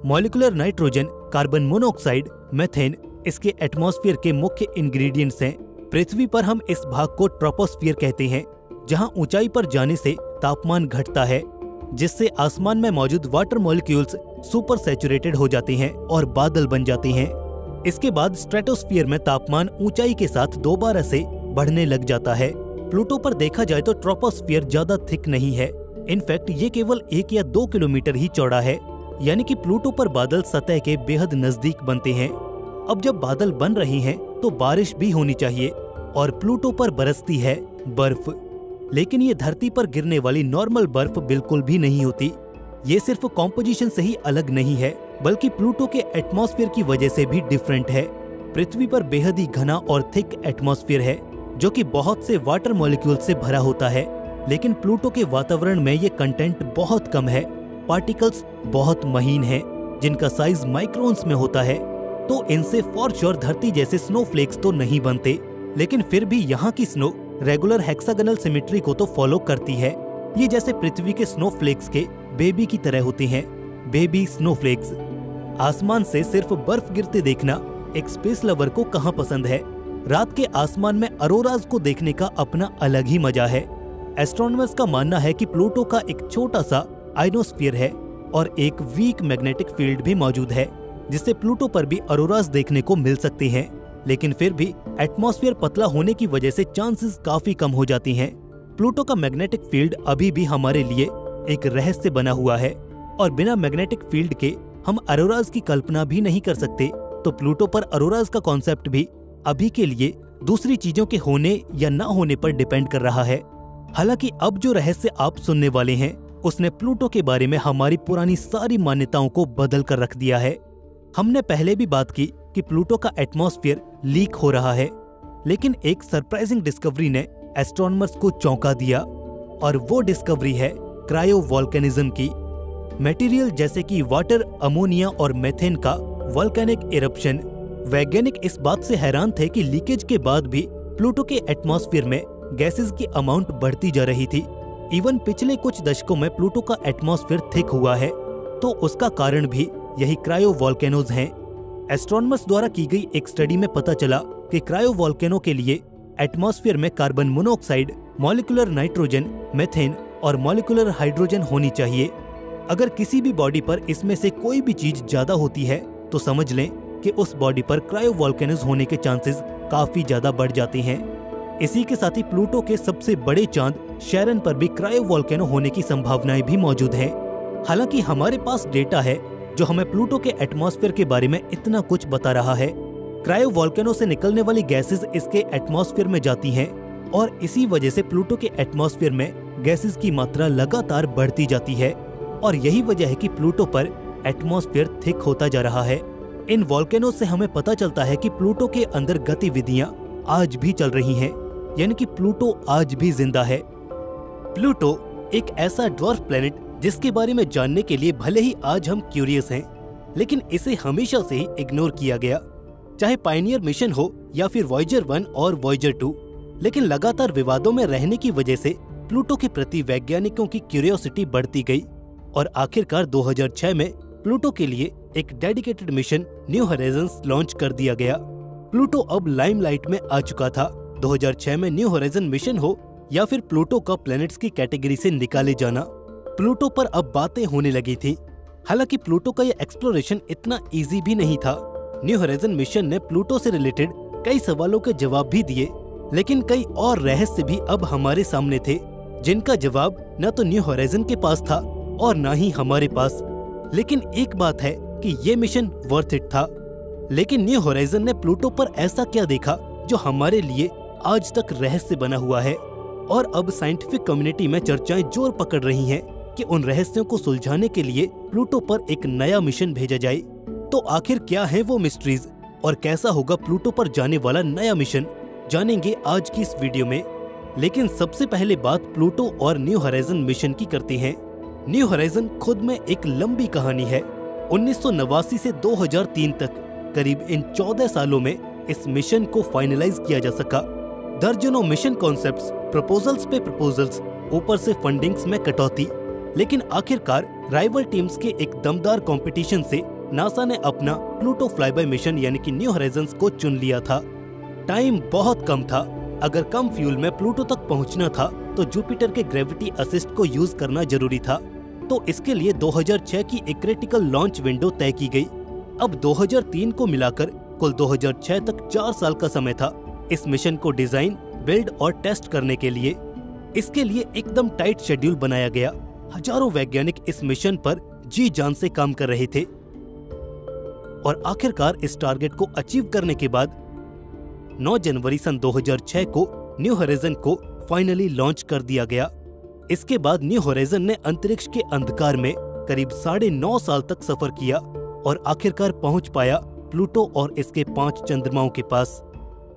Molecular nitrogen, carbon monoxide, methane इसके एटमॉस्फेयर के मुख्य इंग्रेडिएंट्स हैं। पृथ्वी पर हम इस भाग को ट्रोपोस्फियर कहते हैं, जहां ऊंचाई पर जाने से तापमान घटता है, जिससे आसमान में मौजूद वाटर मॉलिक्यूल्स सुपर सैचुरेटेड हो जाते हैं और बादल बन जाते हैं। इसके बाद स्ट्रेटोस्फियर में तापमान ऊंचाई के साथ दोबारा से बढ़ने लग जाता है। प्लूटो पर देखा जाए तो ट्रोपोस्फियर ज्यादा थिक नहीं है। इनफैक्ट ये केवल 1 या 2 किलोमीटर ही चौड़ा है, यानी कि प्लूटो पर बादल सतह के बेहद नजदीक बनते हैं। अब जब बादल बन रहे हैं तो बारिश भी होनी चाहिए और प्लूटो पर बरसती है बर्फ। लेकिन ये धरती पर गिरने वाली नॉर्मल बर्फ बिल्कुल भी नहीं होती। ये सिर्फ कॉम्पोजिशन से ही अलग नहीं है, बल्कि प्लूटो के एटमॉस्फेयर की वजह से भी डिफरेंट है। पृथ्वी पर बेहद ही घना और थिक एटमॉस्फेयर है, जो कि बहुत से वाटर मॉलिक्यूल से भरा होता है। लेकिन प्लूटो के वातावरण में ये कंटेंट बहुत कम है। पार्टिकल्स बहुत महीन हैं, जिनका साइज माइक्रोन्स में होता है, तो इनसे फॉर श्योर धरती जैसे स्नोफ्लेक्स तो नहीं बनते। लेकिन फिर भी यहाँ की स्नो रेगुलर हेक्सागोनल सिमेट्री को तो फॉलो करती है। ये जैसे पृथ्वी के स्नोफ्लेक्स के बेबी की तरह होते हैं, बेबी स्नोफ्लेक्स। आसमान से सिर्फ बर्फ गिरते देखना एक स्पेस लवर को कहाँ पसंद है। रात के आसमान में अरोराज को देखने का अपना अलग ही मजा है। एस्ट्रोनॉमर्स का मानना है कि प्लूटो का एक छोटा सा आइनोस्फीयर है और एक वीक मैग्नेटिक फील्ड भी मौजूद है, जिससे प्लूटो पर भी अरोराज देखने को मिल सकते हैं। लेकिन फिर भी एटमॉस्फेयर पतला होने की वजह से चांसेस काफी कम हो जाती हैं। प्लूटो का मैग्नेटिक फील्ड अभी भी हमारे लिए एक रहस्य बना हुआ है और बिना मैग्नेटिक फील्ड के हम अरोराज की कल्पना भी नहीं कर सकते। तो प्लूटो पर अरोराज का कॉन्सेप्ट भी अभी के लिए दूसरी चीजों के होने या ना होने पर डिपेंड कर रहा है। हालांकि अब जो रहस्य आप सुनने वाले हैं, उसने प्लूटो के बारे में हमारी पुरानी सारी मान्यताओं को बदल कर रख दिया है। हमने पहले भी बात की कि प्लूटो का एटमॉस्फेयर लीक हो रहा है, लेकिन एक सरप्राइजिंग डिस्कवरी ने एस्ट्रोनॉमर्स को चौंका दिया और वो डिस्कवरी है क्रायोवोल्केनिज्म की। मटेरियल जैसे कि वाटर, अमोनिया और मेथेन का वोल्केनिक इरप्शन। वैज्ञानिक इस बात से हैरान थे कि लीकेज के बाद भी प्लूटो के एटमॉस्फेयर में गैसेस की अमाउंट बढ़ती जा रही थी। इवन पिछले कुछ दशकों में प्लूटो का एटमॉस्फेयर थिक हुआ है, तो उसका कारण भी यही क्रायोवोल्केनोज हैं। एस्ट्रोनॉमर्स द्वारा की गई एक स्टडी में पता चला कि क्रायोवोल्केनो के लिए एटमॉस्फेयर में carbon monoxide, molecular nitrogen, methane और मॉलिक्यूलर हाइड्रोजन होनी चाहिए। अगर किसी भी बॉडी पर इसमें से कोई भी चीज ज्यादा होती है तो समझ लें कि उस बॉडी पर क्रायोवोल्केनोज होने के चांसेस काफी ज्यादा बढ़ जाते हैं। इसी के साथ ही प्लूटो के सबसे बड़े चांद शैरन पर भी क्रायोवोल्केनो होने की संभावनाएं भी मौजूद हैं। हालांकि हमारे पास डेटा है जो हमें प्लूटो के एटमॉस्फेयर के बारे में इतना कुछ बता रहा है। क्रायोवोल्केनो से निकलने वाली गैसेस इसके एटमॉस्फेयर में जाती हैं और इसी वजह से प्लूटो के एटमॉस्फेयर में गैसेस की मात्रा लगातार बढ़ती जाती है और यही वजह है कि प्लूटो पर एटमॉस्फेयर थिक होता जा रहा है। इन वोल्केनो से हमें पता चलता है कि प्लूटो के अंदर गतिविधियां आज भी चल रही हैं। यानी कि प्लूटो आज भी जिंदा है। प्लूटो एक ऐसा ड्वार्फ प्लेनेट जिसके बारे में जानने के लिए भले ही आज हम क्यूरियस हैं, लेकिन इसे हमेशा से ही इग्नोर किया गया, चाहे पायनियर मिशन हो या फिर वॉयेजर 1 और वॉयेजर 2। लेकिन लगातार विवादों में रहने की वजह से प्लूटो के प्रति वैज्ञानिकों की क्यूरियोसिटी बढ़ती गई और आखिरकार 2006 में प्लूटो के लिए एक dedicated mission new Horizons launch कर दिया गया। प्लूटो अब लाइमलाइट में आ चुका था। 2006 में न्यू होराइजन मिशन हो या फिर प्लूटो का प्लैनेट्स की कैटेगरी से निकाले जाना, प्लूटो पर अब बातें होने लगी थी। हालांकि प्लूटो का यह एक्सप्लोरेशन इतना इजी भी नहीं था। न्यू होराइजन मिशन ने प्लूटो से रिलेटेड कई सवालों के जवाब भी दिए, लेकिन कई और रहस्य भी अब हमारे सामने थे, जिनका जवाब न तो न्यू होराइजन के पास था और न ही हमारे पास। लेकिन एक बात है कि ये मिशन वर्थ इट था। लेकिन न्यू होराइजन ने प्लूटो पर ऐसा क्या देखा जो हमारे लिए आज तक रहस्य बना हुआ है, और अब साइंटिफिक कम्युनिटी में चर्चाएं जोर पकड़ रही हैं कि उन रहस्यों को सुलझाने के लिए प्लूटो पर एक नया मिशन भेजा जाए। तो आखिर क्या है वो मिस्ट्रीज और कैसा होगा प्लूटो पर जाने वाला नया मिशन, जानेंगे आज की इस वीडियो में। लेकिन सबसे पहले बात प्लूटो और न्यू होराइजन मिशन की करते हैं। न्यू होराइजन खुद में एक लंबी कहानी है। 1989 से 2003 तक करीब इन 14 सालों में इस मिशन को फाइनलाइज किया जा सका। दर्जनों मिशन कॉन्सेप्ट्स, प्रपोजल्स पे प्रपोजल्स, ऊपर से फंडिंग्स में कटौती, लेकिन आखिरकार राइवल टीम्स के एक दमदार कंपटीशन से नासा ने अपना प्लूटो फ्लाईबाय मिशन यानी कि न्यू होराइजन्स को चुन लिया था। टाइम बहुत कम था। अगर कम फ्यूल में प्लूटो तक पहुंचना था तो जुपिटर के ग्रेविटी असिस्ट को यूज करना जरूरी था। तो इसके लिए 2006 की एक क्रिटिकल लॉन्च विंडो तय की गई। अब 2003 को मिलाकर कुल 2006 तक 4 साल का समय था इस मिशन को डिजाइन, बिल्ड और टेस्ट करने के लिए। इसके लिए एकदम टाइट शेड्यूल बनाया गया। हजारों वैज्ञानिक इस मिशन पर जी जान से काम कर रहे थे और आखिरकार इस टारगेट को अचीव करने के बाद 9 जनवरी सन 2006 को न्यू होराइजन को फाइनली लॉन्च कर दिया गया। इसके बाद न्यू होराइजन ने अंतरिक्ष के अंधकार में करीब 9.5 साल तक सफर किया और आखिरकार पहुंच पाया प्लूटो और इसके 5 चंद्रमाओं के पास।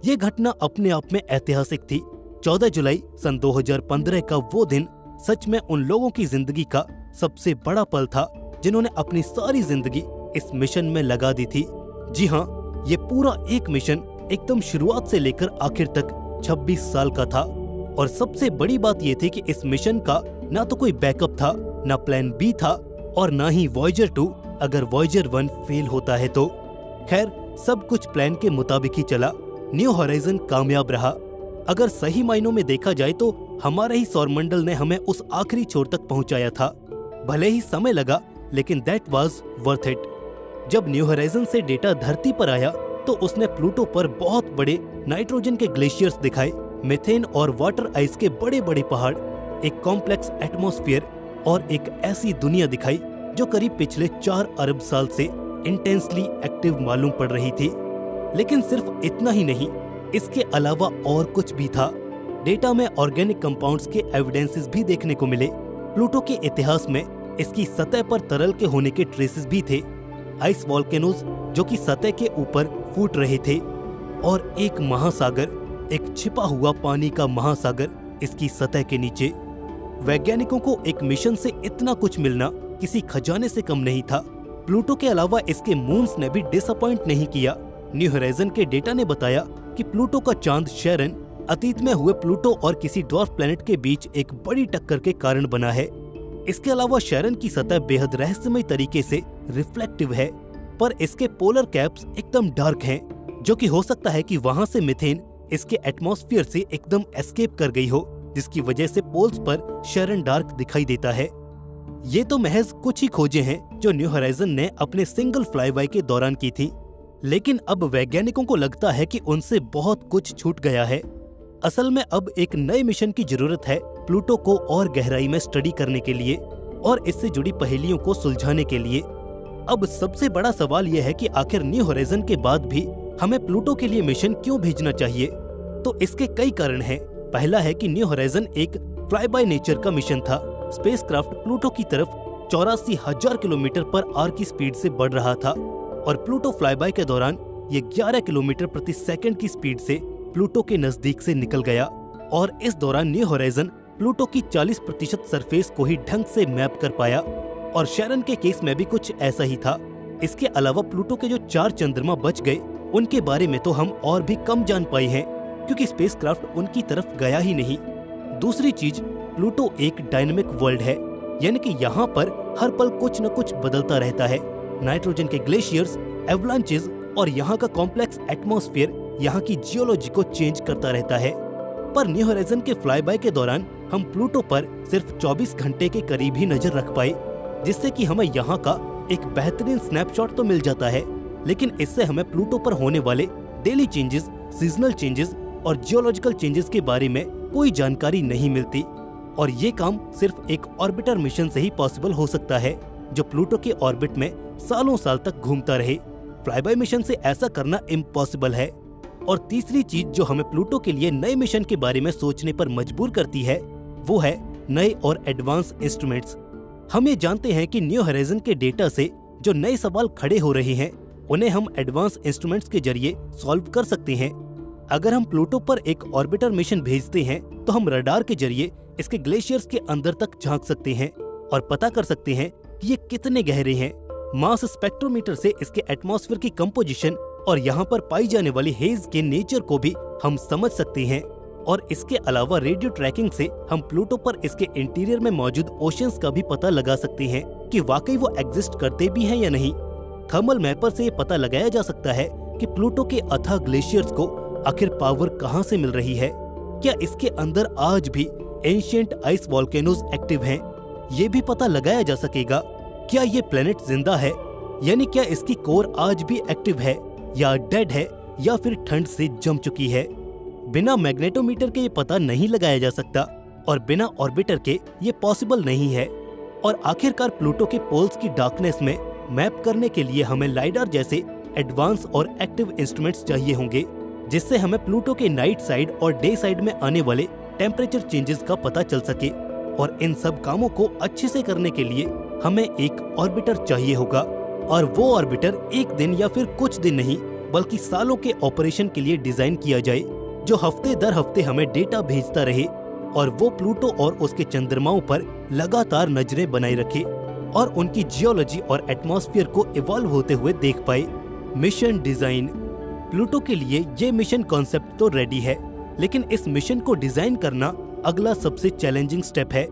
ये घटना अपने आप में ऐतिहासिक थी। 14 जुलाई सन 2015 का वो दिन सच में उन लोगों की जिंदगी का सबसे बड़ा पल था जिन्होंने अपनी सारी जिंदगी इस मिशन में लगा दी थी। जी हाँ, ये पूरा एक मिशन एकदम शुरुआत से लेकर आखिर तक 26 साल का था। और सबसे बड़ी बात ये थी कि इस मिशन का ना तो कोई बैकअप था, ना प्लान बी था और ना ही वॉयेजर 2 अगर वॉयेजर 1 फेल होता है तो। खैर, सब कुछ प्लान के मुताबिक ही चला। न्यू होराइजन कामयाब रहा। अगर सही मायनों में देखा जाए तो हमारे ही सौरमंडल ने हमें उस आखिरी छोर तक पहुंचाया था। भले ही समय लगा, लेकिन दैट वाज वर्थ इट। जब न्यू होराइजन से डेटा धरती पर आया तो उसने प्लूटो पर बहुत बड़े नाइट्रोजन के ग्लेशियर्स दिखाए, मीथेन और वाटर आइस के बड़े बड़े पहाड़, एक कॉम्प्लेक्स एटमॉस्फेयर और एक ऐसी दुनिया दिखाई जो करीब पिछले 4 अरब साल से इंटेंसली एक्टिव मालूम पड़ रही थी। लेकिन सिर्फ इतना ही नहीं, इसके अलावा और कुछ भी था। डेटा में ऑर्गेनिक कंपाउंड्स के एविडेंसेस भी देखने को मिले। प्लूटो के इतिहास में इसकी सतह पर तरल के होने के ट्रेसेस भी थे, आइस वॉल्केनोज जो कि सतह के ऊपर फूट रहे थे, और एक महासागर, एक छिपा हुआ पानी का महासागर इसकी सतह के नीचे। वैज्ञानिकों को एक मिशन से इतना कुछ मिलना किसी खजाने से कम नहीं था। प्लूटो के अलावा इसके मून्स ने भी डिसअपॉइंट नहीं किया। न्यू होराइजन के डेटा ने बताया कि प्लूटो का चांद शेरन अतीत में हुए प्लूटो और किसी ड्वार्फ प्लैनेट के बीच एक बड़ी टक्कर के कारण बना है। इसके अलावा शेरन की सतह बेहद रहस्यमय तरीके से रिफ्लेक्टिव है, पर इसके पोलर कैप्स एकदम डार्क हैं, जो कि हो सकता है कि वहां से मीथेन इसके एटमॉस्फेयर से एकदम एस्केप कर गई हो, जिसकी वजह से पोल्स पर शेरन डार्क दिखाई देता है। ये तो महज कुछ ही खोजें हैं जो न्यू होराइजन ने अपने सिंगल फ्लाईबाय के दौरान की थी, लेकिन अब वैज्ञानिकों को लगता है कि उनसे बहुत कुछ छूट गया है। असल में अब एक नए मिशन की जरूरत है प्लूटो को और गहराई में स्टडी करने के लिए और इससे जुड़ी पहेलियों को सुलझाने के लिए। अब सबसे बड़ा सवाल यह है कि आखिर न्यू होराइजन के बाद भी हमें प्लूटो के लिए मिशन क्यों भेजना चाहिए? तो इसके कई कारण हैं। पहला है कि न्यू होराइजन एक फ्लाई बाय नेचर का मिशन था। स्पेसक्राफ्ट प्लूटो की तरफ 84,000 किलोमीटर पर आवर की स्पीड से बढ़ रहा था और प्लूटो फ्लाईबाय के दौरान ये 11 किलोमीटर प्रति सेकंड की स्पीड से प्लूटो के नजदीक से निकल गया। और इस दौरान न्यू होराइजन प्लूटो की 40% सरफेस को ही ढंग से मैप कर पाया और शैरन के केस में भी कुछ ऐसा ही था। इसके अलावा प्लूटो के जो 4 चंद्रमा बच गए उनके बारे में तो हम और भी कम जान पाए हैं, क्योंकि स्पेसक्राफ्ट उनकी तरफ गया ही नहीं। दूसरी चीज, प्लूटो एक डायनेमिक वर्ल्ड है, यानी कि यहाँ पर हर पल कुछ न कुछ बदलता रहता है। नाइट्रोजन के ग्लेशियर्स, एवलांचेस और यहाँ का कॉम्प्लेक्स एटमॉस्फेयर यहाँ की जियोलॉजी को चेंज करता रहता है। पर न्यू होराइजन के फ्लाई बाय के दौरान हम प्लूटो पर सिर्फ 24 घंटे के करीब ही नजर रख पाए, जिससे कि हमें यहाँ का एक बेहतरीन स्नैपशॉट तो मिल जाता है, लेकिन इससे हमें प्लूटो पर होने वाले डेली चेंजेस, सीजनल चेंजेस और जियोलॉजिकल चेंजेस के बारे में कोई जानकारी नहीं मिलती। और ये काम सिर्फ एक ऑर्बिटर मिशन से ही पॉसिबल हो सकता है, जो प्लूटो के ऑर्बिट में सालों साल तक घूमता रहे। फ्लाईबाय मिशन से ऐसा करना इम्पॉसिबल है। और तीसरी चीज जो हमें प्लूटो के लिए नए मिशन के बारे में सोचने पर मजबूर करती है, वो है नए और एडवांस इंस्ट्रूमेंट्स। हम ये जानते हैं कि न्यू होराइजन के डेटा से जो नए सवाल खड़े हो रहे हैं, उन्हें हम एडवांस इंस्ट्रूमेंट्स के जरिए सॉल्व कर सकते हैं। अगर हम प्लूटो पर एक ऑर्बिटर मिशन भेजते हैं तो हम रडार के जरिए इसके ग्लेशियर्स के अंदर तक झांक सकते हैं और पता कर सकते हैं कि ये कितने गहरे हैं। मास स्पेक्ट्रोमीटर से इसके एटमॉस्फेयर की कंपोजिशन और यहाँ पर पाई जाने वाली हेज के नेचर को भी हम समझ सकते हैं। और इसके अलावा रेडियो ट्रैकिंग से हम प्लूटो पर इसके इंटीरियर में मौजूद ओशंस का भी पता लगा सकते हैं कि वाकई वो एग्जिस्ट करते भी हैं या नहीं। थर्मल मैपर से ये पता लगाया जा सकता है कि प्लूटो के अथाह ग्लेशियर्स को आखिर पावर कहाँ से मिल रही है। क्या इसके अंदर आज भी एंशिएंट आइस वॉल्केनोज एक्टिव हैं? ये भी पता लगाया जा सकेगा। क्या ये प्लेनेट जिंदा है, यानी क्या इसकी कोर आज भी एक्टिव है या डेड है या फिर ठंड से जम चुकी है। बिना मैग्नेटोमीटर के ये पता नहीं लगाया जा सकता और बिना ऑर्बिटर के ये पॉसिबल नहीं है। और आखिरकार प्लूटो के पोल्स की डार्कनेस में मैप करने के लिए हमें लाइडार जैसे एडवांस और एक्टिव इंस्ट्रूमेंट्स चाहिए होंगे, जिससे हमें प्लूटो के नाइट साइड और डे साइड में आने वाले टेम्परेचर चेंजेस का पता चल सके। और इन सब कामों को अच्छे से करने के लिए हमें एक ऑर्बिटर चाहिए होगा, और वो ऑर्बिटर एक दिन या फिर कुछ दिन नहीं बल्कि सालों के ऑपरेशन के लिए डिजाइन किया जाए, जो हफ्ते दर हफ्ते हमें डेटा भेजता रहे और वो प्लूटो और उसके चंद्रमाओं पर लगातार नजरें बनाए रखे और उनकी जियोलॉजी और एटमॉस्फेयर को इवॉल्व होते हुए देख पाए। Mission design. प्लूटो के लिए ये मिशन कॉन्सेप्ट तो रेडी है, लेकिन इस मिशन को डिजाइन करना अगला सबसे चैलेंजिंग स्टेप है।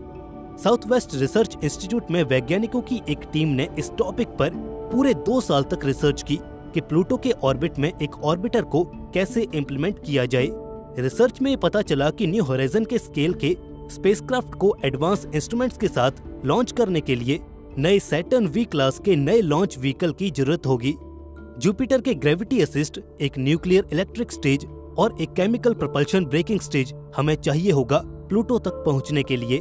साउथ वेस्ट रिसर्च इंस्टीट्यूट में वैज्ञानिकों की एक टीम ने इस टॉपिक पर पूरे 2 साल तक रिसर्च की कि प्लूटो के ऑर्बिट में एक ऑर्बिटर को कैसे इम्प्लीमेंट किया जाए। रिसर्च में पता चला कि न्यू होराइजन के स्केल के स्पेसक्राफ्ट को एडवांस इंस्ट्रूमेंट्स के साथ लॉन्च करने के लिए नए सैटर्न वी क्लास के नए लॉन्च व्हीकल की जरूरत होगी। जुपिटर के ग्रेविटी असिस्ट, एक न्यूक्लियर इलेक्ट्रिक स्टेज और एक केमिकल propulsion ब्रेकिंग स्टेज हमें चाहिए होगा प्लूटो तक पहुंचने के लिए।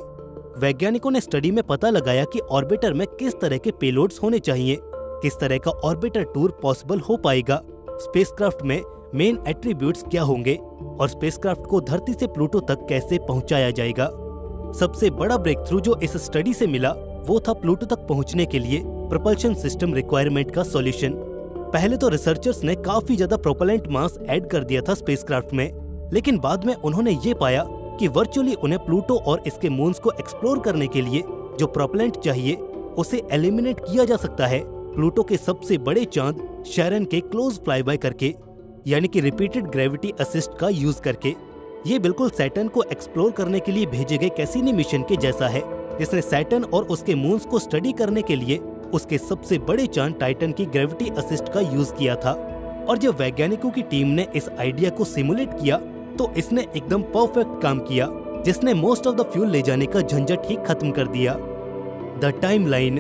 वैज्ञानिकों ने स्टडी में पता लगाया कि ऑर्बिटर में किस तरह के पेलोड्स होने चाहिए, किस तरह का ऑर्बिटर टूर पॉसिबल हो पाएगा, स्पेसक्राफ्ट में मेन एट्रीब्यूट्स क्या होंगे और स्पेसक्राफ्ट को धरती से प्लूटो तक कैसे पहुंचाया जाएगा। सबसे बड़ा ब्रेक थ्रू जो इस स्टडी से मिला वो था प्लूटो तक पहुंचने के लिए प्रोपल्शन सिस्टम रिक्वायरमेंट का सॉल्यूशन। पहले तो रिसर्चर्स ने काफी ज्यादा प्रोपेलेंट मास ऐड कर दिया था स्पेसक्राफ्ट में, लेकिन बाद में उन्होंने ये पाया कि वर्चुअली उन्हें प्लूटो और इसके मून्स को एक्सप्लोर करने के लिए जो प्रोपेलेंट चाहिए उसे एलिमिनेट किया जा सकता है प्लूटो के सबसे बड़े चांद शैरन के क्लोज फ्लाईबाय करके, यानी कि रिपीटेड ग्रेविटी असिस्ट का यूज करके। ये बिल्कुल सैटर्न को एक्सप्लोर करने के लिए भेजे गए कैसिनी मिशन के जैसा है, जिसने सैटर्न और उसके मून्स को स्टडी करने के लिए उसके सबसे बड़े चांद टाइटन की ग्रेविटी असिस्ट का यूज किया था। और जब वैज्ञानिकों की टीम ने इस आइडिया को सिमुलेट किया तो इसने एकदम परफेक्ट काम किया, जिसने मोस्ट ऑफ द फ्यूल ले जाने का झंझट ही खत्म कर दिया। The timeline.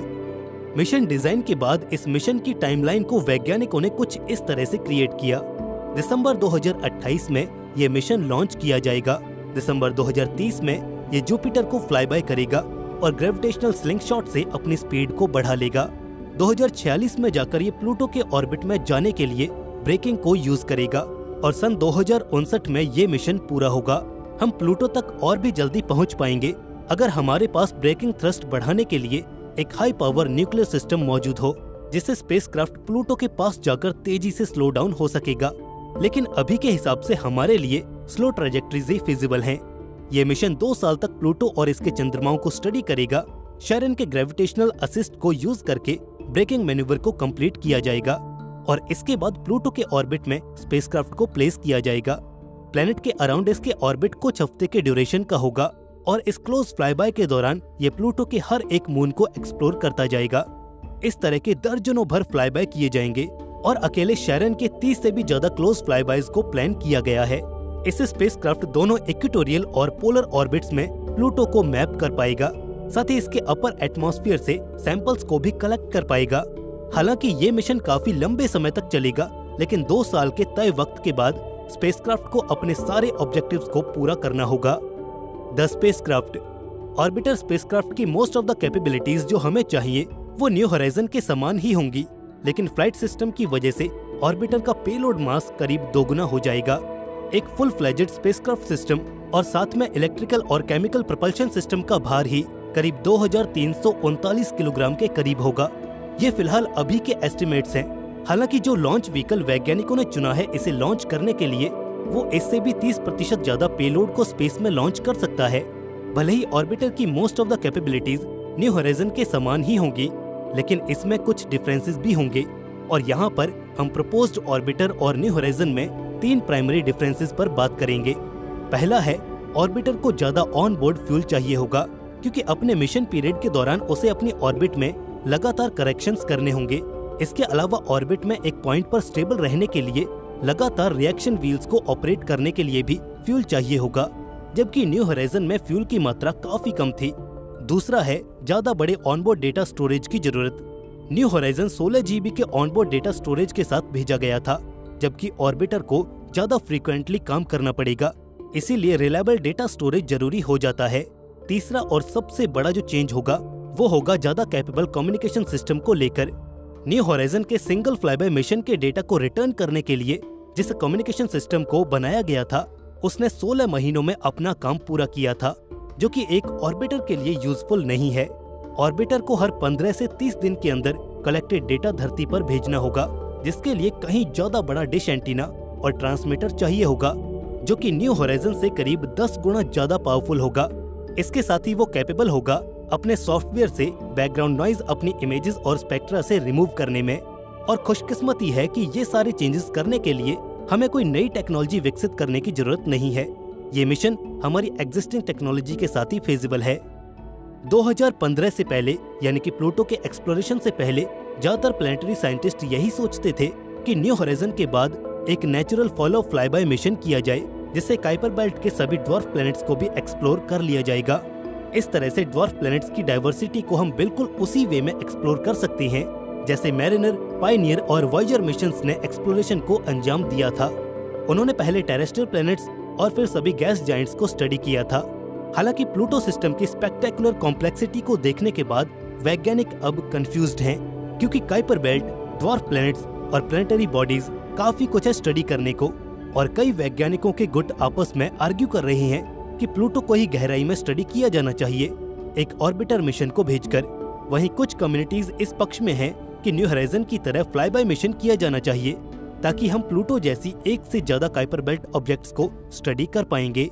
मिशन डिजाइन के बाद इस मिशन की टाइमलाइन को वैज्ञानिकों ने कुछ इस तरह से क्रिएट किया। दिसंबर 2028 में ये मिशन लॉन्च किया जाएगा। दिसंबर 2030 में ये जुपिटर को फ्लाईबाय करेगा और ग्रेविटेशनल स्लिंगशॉट से अपनी स्पीड को बढ़ा लेगा। 2046 में जाकर ये प्लूटो के ऑर्बिट में जाने के लिए ब्रेकिंग को यूज करेगा और सन 2059 में ये मिशन पूरा होगा। हम प्लूटो तक और भी जल्दी पहुंच पाएंगे अगर हमारे पास ब्रेकिंग थ्रस्ट बढ़ाने के लिए एक हाई पावर न्यूक्लियर सिस्टम मौजूद हो, जिससे स्पेसक्राफ्ट प्लूटो के पास जाकर तेजी से स्लो डाउन हो सकेगा। लेकिन अभी के हिसाब से हमारे लिए स्लो ट्रैजेक्टरीज ही फिजिबल हैं, ये मिशन 2 साल तक प्लूटो और इसके चंद्रमाओं को स्टडी करेगा। शेरन के ग्रेविटेशनल असिस्ट को यूज करके ब्रेकिंग मैन्यूवर को कंप्लीट किया जाएगा और इसके बाद प्लूटो के ऑर्बिट में स्पेसक्राफ्ट को प्लेस किया जाएगा। प्लेनेट के अराउंड इसके ऑर्बिट कुछ हफ्ते के ड्यूरेशन का होगा और इस क्लोज फ्लाईबाय के दौरान ये प्लूटो के हर एक मून को एक्सप्लोर करता जाएगा। इस तरह के दर्जनों भर फ्लाईबाय किए जाएंगे और अकेले शेरन के 30 से भी ज्यादा क्लोज फ्लाईबायज को प्लान किया गया है। इस स्पेसक्राफ्ट दोनों इक्वेटोरियल और पोलर ऑर्बिट्स में प्लूटो को मैप कर पाएगा, साथ ही इसके अपर एटमॉस्फेयर से सैंपल्स को भी कलेक्ट कर पाएगा। हालांकि ये मिशन काफी लंबे समय तक चलेगा, लेकिन 2 साल के तय वक्त के बाद स्पेसक्राफ्ट को अपने सारे ऑब्जेक्टिव्स को पूरा करना होगा। द स्पेसक्राफ्ट ऑर्बिटर स्पेसक्राफ्ट की मोस्ट ऑफ द कैपेबिलिटीज जो हमें चाहिए वो न्यू होराइजन के समान ही होंगी, लेकिन फ्लाइट सिस्टम की वजह से ऑर्बिटर का पेलोड मास करीब 2 गुना हो जाएगा। एक फुल फ्लेजेड स्पेसक्राफ्ट सिस्टम और साथ में इलेक्ट्रिकल और केमिकल प्रोपल्शन सिस्टम का भार ही करीब 2339 किलोग्राम के करीब होगा। ये फिलहाल अभी के एस्टिमेट्स हैं। हालांकि जो लॉन्च व्हीकल वैज्ञानिकों ने चुना है इसे लॉन्च करने के लिए, वो इससे भी 30% ज्यादा पेलोड को स्पेस में लॉन्च कर सकता है। भले ही ऑर्बिटर की most of the capabilities new horizon के समान ही होंगी, लेकिन इसमें कुछ डिफरेंसेस भी होंगे और यहाँ पर हम प्रपोज्ड ऑर्बिटर और न्यू होराइजन में 3 प्राइमरी डिफरेंसेस पर बात करेंगे। पहला है, ऑर्बिटर को ज्यादा ऑन बोर्ड फ्यूल चाहिए होगा, क्योंकि अपने मिशन पीरियड के दौरान उसे अपनी ऑर्बिट में लगातार करेक्शंस करने होंगे। इसके अलावा ऑर्बिट में एक पॉइंट पर स्टेबल रहने के लिए लगातार रिएक्शन व्हील्स को ऑपरेट करने के लिए भी फ्यूल चाहिए होगा, जबकि न्यू होराइजन में फ्यूल की मात्रा काफी कम थी। दूसरा है ज्यादा बड़े ऑनबोर्ड डेटा स्टोरेज की जरूरत। न्यू होराइजन 16 GB के ऑनबोर्ड डेटा स्टोरेज के साथ भेजा गया था, जबकि ऑर्बिटर को ज्यादा फ्रीक्वेंटली काम करना पड़ेगा, इसीलिए रिलायबल डेटा स्टोरेज जरूरी हो जाता है। तीसरा और सबसे बड़ा जो चेंज होगा वो होगा ज्यादा कैपेबल कम्युनिकेशन सिस्टम को लेकर। न्यू होराइजन के सिंगल फ्लाईबाय मिशन के डेटा को रिटर्न करने के लिए जिस कम्युनिकेशन सिस्टम को बनाया गया था, उसने 16 महीनों में अपना काम पूरा किया था, जो कि एक ऑर्बिटर के लिए यूजफुल नहीं है। ऑर्बिटर को हर 15 से 30 दिन के अंदर कलेक्टेड डेटा धरती पर भेजना होगा, जिसके लिए कहीं ज्यादा बड़ा डिश एंटीना और ट्रांसमीटर चाहिए होगा, जो कि न्यू होराइजन से करीब 10 गुना ज्यादा पावरफुल होगा। इसके साथ ही वो कैपेबल होगा अपने सॉफ्टवेयर से बैकग्राउंड नॉइज अपनी इमेजेस और स्पेक्ट्रा से रिमूव करने में। और खुशकिस्मती है कि ये सारे चेंजेस करने के लिए हमें कोई नई टेक्नोलॉजी विकसित करने की जरूरत नहीं है। ये मिशन हमारी एग्जिस्टिंग टेक्नोलॉजी के साथ ही फेजिबल है। 2015 से पहले, यानी कि प्लूटो के एक्सप्लोरेशन से पहले, ज्यादातर प्लैनेटरी साइंटिस्ट यही सोचते थे कि न्यू होराइजन के बाद एक नेचुरल फॉलो फ्लाईबाय मिशन किया जाए, जिससे काइपर बेल्ट के सभी ड्वार्फ प्लैनेट्स को भी एक्सप्लोर कर लिया जाएगा। इस तरह से ड्वार्फ प्लैनेट्स की डाइवर्सिटी को हम बिल्कुल उसी वे में एक्सप्लोर कर सकते हैं जैसे मैरिनर, पायनियर और वॉयेजर मिशंस ने एक्सप्लोरेशन को अंजाम दिया था। उन्होंने पहले टेरेस्ट्रियल प्लैनेट्स और फिर सभी गैस जायंट्स को स्टडी किया था। हालांकि प्लूटो सिस्टम की स्पेक्टेकुलर कॉम्प्लेक्सिटी को देखने के बाद वैज्ञानिक अब कंफ्यूज्ड हैं, क्योंकि काइपर बेल्ट, ड्वार्फ प्लैनेट्स और प्लैनेटरी बॉडीज काफी कुछ है स्टडी करने को, और कई वैज्ञानिकों के गुट आपस में आर्ग्यू कर रहे हैं कि प्लूटो को ही गहराई में स्टडी किया जाना चाहिए एक ऑर्बिटर मिशन को भेजकर। वहीं कुछ कम्युनिटीज इस पक्ष में हैं कि न्यू होराइजन की तरह फ्लाईबाय मिशन किया जाना चाहिए, ताकि हम प्लूटो जैसी एक से ज्यादा काइपर बेल्ट ऑब्जेक्ट्स को स्टडी कर पाएंगे।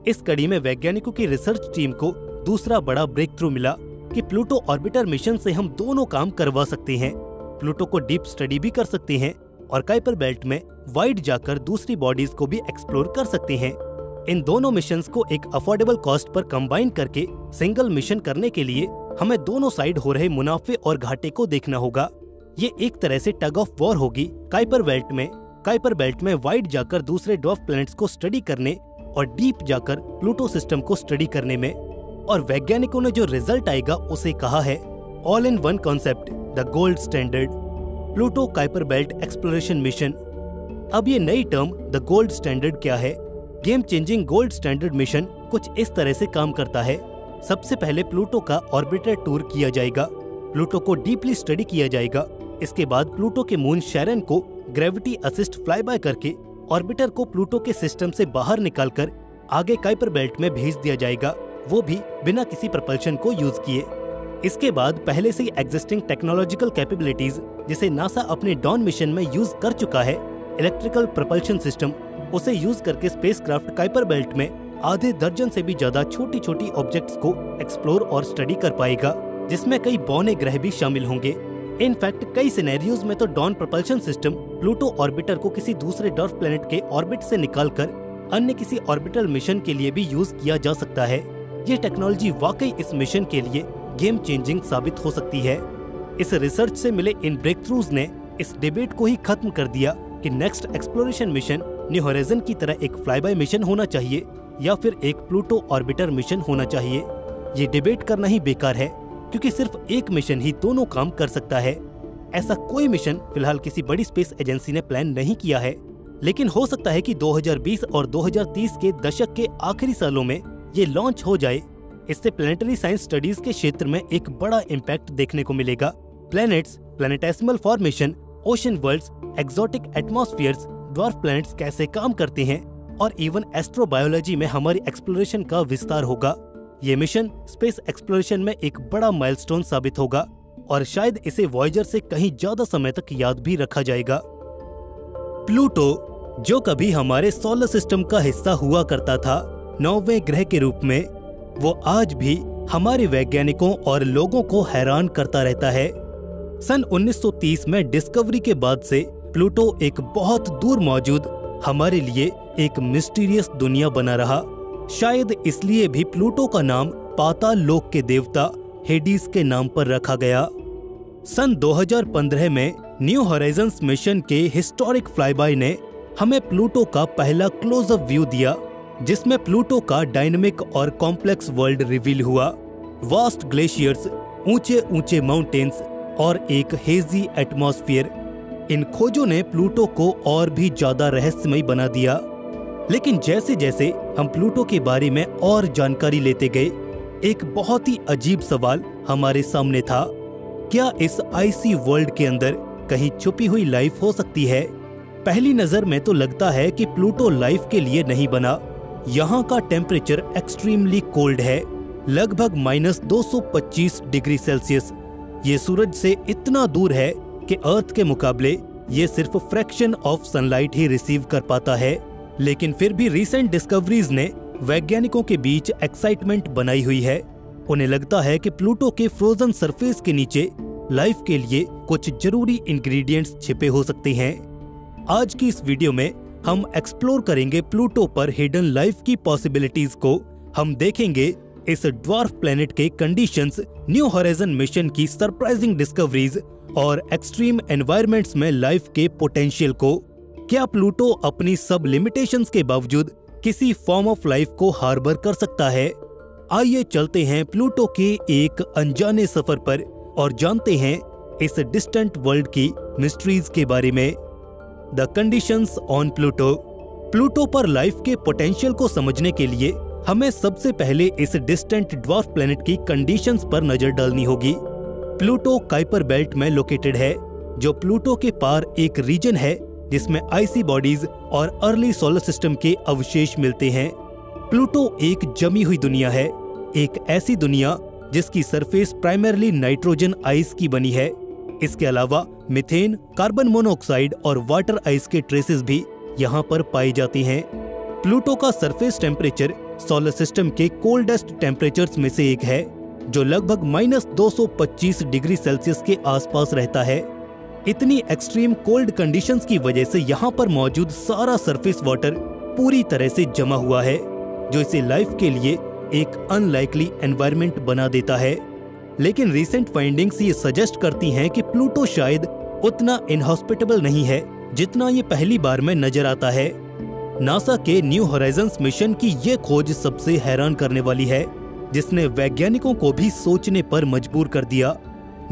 इस कड़ी में वैज्ञानिकों की रिसर्च टीम को दूसरा बड़ा ब्रेक थ्रू मिला कि प्लूटो ऑर्बिटर मिशन से हम दोनों काम करवा सकते हैं। प्लूटो को डीप स्टडी भी कर सकते हैं और काइपर बेल्ट में वाइड जाकर दूसरी बॉडीज को भी एक्सप्लोर कर सकते हैं। इन दोनों मिशंस को एक अफोर्डेबल कॉस्ट पर कंबाइन करके सिंगल मिशन करने के लिए हमें दोनों साइड हो रहे मुनाफे और घाटे को देखना होगा। ये एक तरह से टग ऑफ वॉर होगी काइपर बेल्ट में वाइड जाकर दूसरे ड्वार्फ प्लैनेट्स को स्टडी करने और डीप जाकर प्लूटो सिस्टम को स्टडी करने में। और वैज्ञानिकों ने जो रिजल्ट आएगा उसे कहा है all in one concept, the gold standard Pluto Kuiper belt exploration mission. अब ये नई टर्म द गोल्ड स्टैंडर्ड क्या है? Game changing gold standard mission कुछ इस तरह से काम करता है। सबसे पहले प्लूटो का ऑर्बिटर टूर किया जाएगा, प्लूटो को डीपली स्टडी किया जाएगा। इसके बाद प्लूटो के मून शेरन को ग्रेविटी असिस्ट फ्लाईबाय करके ऑर्बिटर को प्लूटो के सिस्टम से बाहर निकालकर आगे काइपर बेल्ट में भेज दिया जाएगा, वो भी बिना किसी प्रपल्शन को यूज किए। इसके बाद पहले से ही एग्जिस्टिंग टेक्नोलॉजिकल कैपेबिलिटीज जिसे नासा अपने डॉन मिशन में यूज कर चुका है, इलेक्ट्रिकल प्रपल्शन सिस्टम, उसे यूज करके स्पेसक्राफ्ट काइपर बेल्ट में आधे दर्जन से भी ज्यादा छोटी छोटी ऑब्जेक्ट्स को एक्सप्लोर और स्टडी कर पाएगा, जिसमें कई बौने ग्रह भी शामिल होंगे। इनफैक्ट कई सिनेरियोज में तो Dawn propulsion system Pluto orbiter को किसी दूसरे डॉर्फ प्लेनेट के ऑर्बिट से निकालकर अन्य किसी ऑर्बिटल मिशन के लिए भी यूज किया जा सकता है। ये टेक्नोलॉजी वाकई इस मिशन के लिए गेम चेंजिंग साबित हो सकती है। इस रिसर्च से मिले इन ब्रेक थ्रूज ने इस डिबेट को ही खत्म कर दिया कि next exploration mission new horizon की तरह एक फ्लाई बाय मिशन होना चाहिए या फिर एक प्लूटो ऑर्बिटर मिशन होना चाहिए। ये डिबेट करना ही बेकार है, क्योंकि सिर्फ एक मिशन ही दोनों काम कर सकता है। ऐसा कोई मिशन फिलहाल किसी बड़ी स्पेस एजेंसी ने प्लान नहीं किया है, लेकिन हो सकता है कि 2020 और 2030 के दशक के आखिरी सालों में ये लॉन्च हो जाए। इससे प्लैनेटरी साइंस स्टडीज के क्षेत्र में एक बड़ा इम्पैक्ट देखने को मिलेगा। Planets, planetesimal formation, ocean worlds, exotic atmospheres, dwarf planets कैसे काम करते हैं और इवन एस्ट्रोबायोलॉजी में हमारी एक्सप्लोरेशन का विस्तार होगा। ये मिशन स्पेस एक्सप्लोरेशन में एक बड़ा माइलस्टोन साबित होगा और शायद इसे वॉयेजर से कहीं ज्यादा समय तक याद भी रखा जाएगा। प्लूटो, जो कभी हमारे सोलर सिस्टम का हिस्सा हुआ करता था 9वें ग्रह के रूप में, वो आज भी हमारे वैज्ञानिकों और लोगों को हैरान करता रहता है। सन 1930 में डिस्कवरी के बाद से प्लूटो एक बहुत दूर मौजूद हमारे लिए एक मिस्टीरियस दुनिया बना रहा। शायद इसलिए भी प्लूटो का नाम पाताल लोक के देवता हेडिस के नाम पर रखा गया। सन 2015 में न्यू होराइजन्स मिशन के हिस्टोरिक फ्लाईबाय ने हमें प्लूटो का पहला क्लोजअप व्यू दिया, जिसमें प्लूटो का डायनेमिक और कॉम्प्लेक्स वर्ल्ड रिवील हुआ। वास्ट ग्लेशियर्स, ऊंचे ऊंचे माउंटेन्स और एक हेजी एटमॉस्फेयर, इन खोजों ने प्लूटो को और भी ज्यादा रहस्यमय बना दिया। लेकिन जैसे जैसे हम प्लूटो के बारे में और जानकारी लेते गए, एक बहुत ही अजीब सवाल हमारे सामने था। क्या इस आइसी वर्ल्ड के अंदर कहीं छुपी हुई लाइफ हो सकती है? पहली नजर में तो लगता है कि प्लूटो लाइफ के लिए नहीं बना। यहाँ का टेम्परेचर एक्सट्रीमली कोल्ड है, लगभग -225 डिग्री सेल्सियस। ये सूरज से इतना दूर है कि अर्थ के मुकाबले ये सिर्फ fraction of sunlight he receive कर पाता है। लेकिन फिर भी रिसेंट डिस्कवरीज ने वैज्ञानिकों के बीच एक्साइटमेंट बनाई हुई है। उन्हें लगता है कि प्लूटो के फ्रोजन सरफेस के नीचे लाइफ के लिए कुछ जरूरी इंग्रेडिएंट्स छिपे हो सकते हैं। आज की इस वीडियो में हम एक्सप्लोर करेंगे प्लूटो पर हिडन लाइफ की पॉसिबिलिटीज को। हम देखेंगे इस ड्वार्फ प्लेनेट के कंडीशंस, न्यू होराइजन मिशन की सरप्राइजिंग डिस्कवरीज और एक्सट्रीम एनवायरनमेंट्स में लाइफ के पोटेंशियल को। क्या प्लूटो अपनी सब लिमिटेशंस के बावजूद किसी फॉर्म ऑफ लाइफ को हार्बर कर सकता है? आइए चलते हैं प्लूटो के एक अनजाने सफर पर और जानते हैं इस डिस्टेंट वर्ल्ड की मिस्ट्रीज के बारे में। The conditions on Pluto. Pluto पर लाइफ के पोटेंशियल को समझने के लिए हमें सबसे पहले इस डिस्टेंट ड्वार्फ प्लेनेट की कंडीशंस पर नजर डालनी होगी। प्लूटो काइपर बेल्ट में लोकेटेड है, जो प्लूटो के पार एक रीजन है जिसमें आइसी बॉडीज और अर्ली सोलर सिस्टम के अवशेष मिलते हैं। प्लूटो एक जमी हुई दुनिया है, एक ऐसी दुनिया जिसकी सरफेस प्राइमरली नाइट्रोजन आइस की बनी है। इसके अलावा मीथेन, कार्बन मोनोऑक्साइड और वाटर आइस के ट्रेसेस भी यहाँ पर पाई जाती हैं। प्लूटो का सरफेस टेम्परेचर सोलर सिस्टम के कोल्डेस्ट टेम्परेचर्स में से एक है, जो लगभग -225 डिग्री सेल्सियस के आसपास रहता है। इतनी एक्सट्रीम कोल्ड कंडीशंस की वजह से यहाँ पर मौजूद सारा सरफेस वाटर पूरी तरह से जमा हुआ है, जो इसे लाइफ के लिए एक अनलाइकली एनवायरनमेंट बना देता है। लेकिन रिसेंट फाइंडिंग्स ये सजेस्ट करती हैं कि प्लूटो शायद उतना इनहॉस्पिटेबल नहीं है जितना ये पहली बार में नजर आता है। नासा के न्यू होराइजन्स मिशन की ये खोज सबसे हैरान करने वाली है, जिसने वैज्ञानिकों को भी सोचने पर मजबूर कर दिया।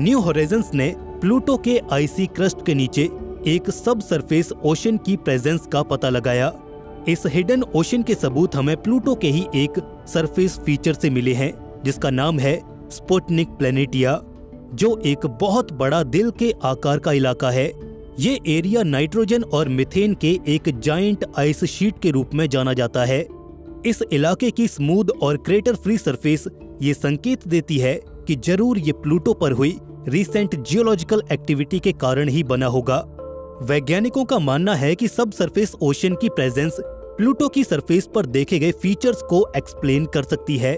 न्यू होराइजन्स ने प्लूटो के आइसी क्रस्ट के नीचे एक सब सरफेस ओशन की प्रेजेंस का पता लगाया। इस हिडन ओशन के सबूत हमें प्लूटो के ही एक सरफेस फीचर से मिले हैं, जिसका नाम है स्पुतनिक प्लैनेटिया, जो एक बहुत बड़ा दिल के आकार का इलाका है। ये एरिया नाइट्रोजन और मीथेन के एक जायंट आइस शीट के रूप में जाना जाता है। इस इलाके की स्मूथ और क्रेटर फ्री सरफेस ये संकेत देती है कि जरूर ये प्लूटो पर हुई रिसेंट जियोलॉजिकल एक्टिविटी के कारण ही बना होगा। वैज्ञानिकों का मानना है कि सब सरफेस ओशन की प्रेजेंस प्लूटो की सरफेस पर देखे गए फीचर्स को एक्सप्लेन कर सकती है।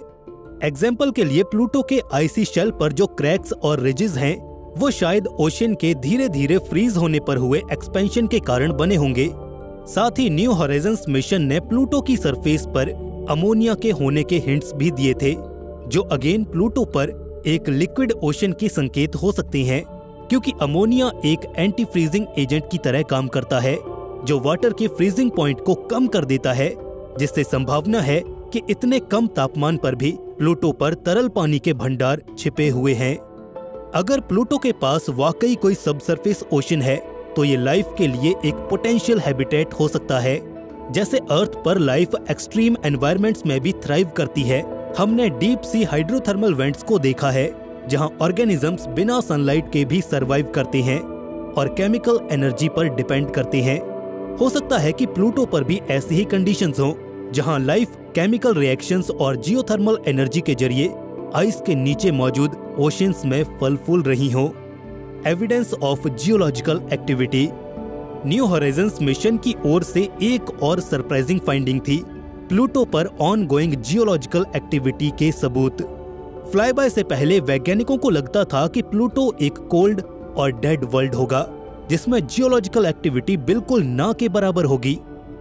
एग्जाम्पल के लिए प्लूटो के आईसी शेल पर जो क्रैक्स और रिजेस हैं, वो शायद ओशन के धीरे धीरे फ्रीज होने पर हुए एक्सपेंशन के कारण बने होंगे। साथ ही न्यू होराइजन्स मिशन ने प्लूटो की सरफेस पर अमोनिया के होने के हिंट्स भी दिए थे, जो अगेन प्लूटो पर एक लिक्विड ओशन के संकेत हो सकते हैं, क्योंकि अमोनिया एक एंटी फ्रीजिंग एजेंट की तरह काम करता है जो वाटर के फ्रीजिंग पॉइंट को कम कर देता है, जिससे संभावना है कि इतने कम तापमान पर भी प्लूटो पर तरल पानी के भंडार छिपे हुए हैं। अगर प्लूटो के पास वाकई कोई सबसरफेस ओशन है तो ये लाइफ के लिए एक पोटेंशियल हैबिटेट हो सकता है। जैसे अर्थ पर लाइफ एक्सट्रीम एनवायरनमेंट्स में भी थ्राइव करती है, हमने डीप सी हाइड्रोथर्मल वेंट्स को देखा है जहां ऑर्गेनिजम्स बिना सनलाइट के भी सरवाइव करते हैं और केमिकल एनर्जी पर डिपेंड करते हैं। हो सकता है कि प्लूटो पर भी ऐसी ही कंडीशंस हों जहां लाइफ केमिकल रिएक्शंस और जियोथर्मल एनर्जी के जरिए आइस के नीचे मौजूद ओशंस में फल फूल रही हों। Evidence of geological activity. New Horizons mission की ओर से एक और सरप्राइजिंग फाइंडिंग थी प्लूटो पर ऑनगोइंग जियोलॉजिकल एक्टिविटी के सबूत। फ्लाईबाय से पहले वैज्ञानिकों को लगता था कि प्लूटो एक कोल्ड और डेड वर्ल्ड होगा जिसमें जियोलॉजिकल एक्टिविटी बिल्कुल ना के बराबर होगी,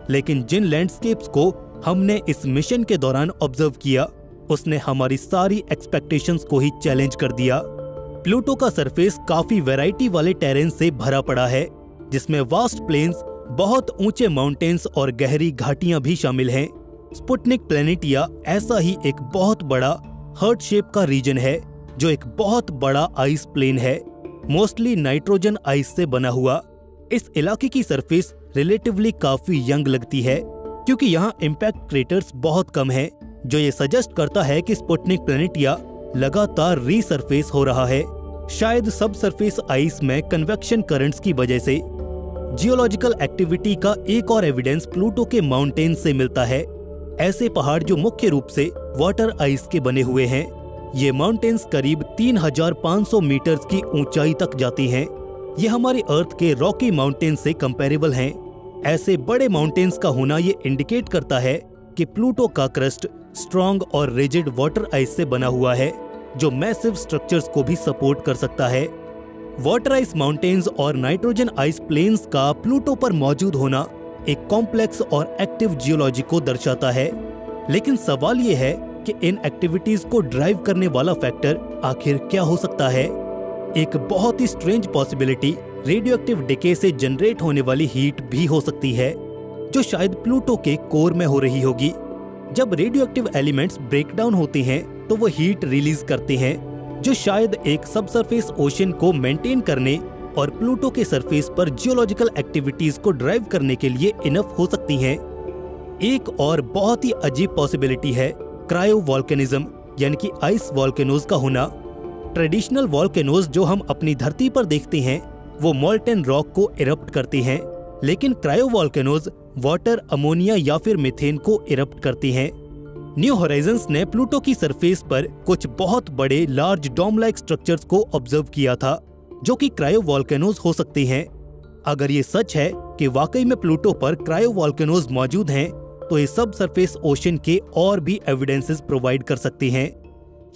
लेकिन जिन लैंडस्केप्स को हमने इस मिशन के दौरान ऑब्जर्व किया उसने हमारी सारी एक्सपेक्टेशंस को ही चैलेंज कर दिया। प्लूटो का सरफेस काफी वैरायटी वाले टेरेन से भरा पड़ा है, जिसमें वास्ट प्लेन्स, बहुत ऊंचे माउंटेन्स और गहरी घाटियां भी शामिल हैं। स्पुतनिक प्लैनेटिया ऐसा ही एक बहुत बड़ा हार्ट शेप का रीजन है जो एक बहुत बड़ा आइस प्लेन है, मोस्टली नाइट्रोजन आइस से बना हुआ। इस इलाके की सरफेस रिलेटिवली काफी यंग लगती है क्योंकि यहाँ इम्पैक्ट क्रेटर्स बहुत कम है, जो ये सजेस्ट करता है कि स्पुतनिक प्लैनेटिया लगातार रीसरफेस हो रहा है, शायद सब सरफेस आइस में कन्वेक्शन करंट्स की वजह से। जियोलॉजिकल एक्टिविटी का एक और एविडेंस प्लूटो के माउंटेन से मिलता है, ऐसे पहाड़ जो मुख्य रूप से वाटर आइस के बने हुए हैं। ये माउंटेन्स करीब 3500 मीटर्स की ऊंचाई तक जाती हैं। ये हमारी अर्थ के रॉकी माउंटेन से कंपेरेबल हैं। ऐसे बड़े माउंटेन्स का होना ये इंडिकेट करता है कि प्लूटो का क्रस्ट स्ट्रॉन्ग और रिजिड वाटर आइस से बना हुआ है, जो मैसिव स्ट्रक्चर्स को भी सपोर्ट कर सकता है। वाटर आइस माउंटेन्स और नाइट्रोजन आइस प्लेन्स का प्लूटो पर मौजूद होना एक कॉम्प्लेक्स और एक्टिव जियोलॉजी को दर्शाता है, लेकिन सवाल ये है कि इन एक्टिविटीज को ड्राइव करने वाला फैक्टर आखिर क्या हो सकता है। एक बहुत ही strange possibility radioactive decay से जनरेट होने वाली हीट भी हो सकती है, जो शायद प्लूटो के कोर में हो रही होगी। जब radioactive elements break down होते हैं तो वो हीट रिलीज करते हैं, जो शायद एक सबसरफेस ओशन को मेंटेन करने और प्लूटो के सरफेस पर जियोलॉजिकल एक्टिविटीज को ड्राइव करने के लिए इनफ हो सकती हैं। एक और बहुत ही अजीब पॉसिबिलिटी है क्रायो वॉल्केनिज्म, यानी कि आइस वॉल्केनोज का होना। ट्रेडिशनल वॉल्केनोज जो हम अपनी धरती पर देखते हैं वो मोल्टेन रॉक को इरप्ट करते हैं, लेकिन क्रायो वॉल्केनोज वाटर, अमोनिया या फिर मीथेन को इरप्ट करते हैं। न्यू होराइजन्स ने प्लूटो की सरफेस पर कुछ बहुत बड़े लार्ज डोम लाइक स्ट्रक्चर्स को ऑब्जर्व किया था, जो कि क्रायो वॉल्केनोज हो सकते हैं। अगर ये सच है कि वाकई में प्लूटो पर क्रायो वॉल्केनोज मौजूद हैं, तो ये सब सरफेस ओशन के और भी एविडेंसेस प्रोवाइड कर सकते हैं।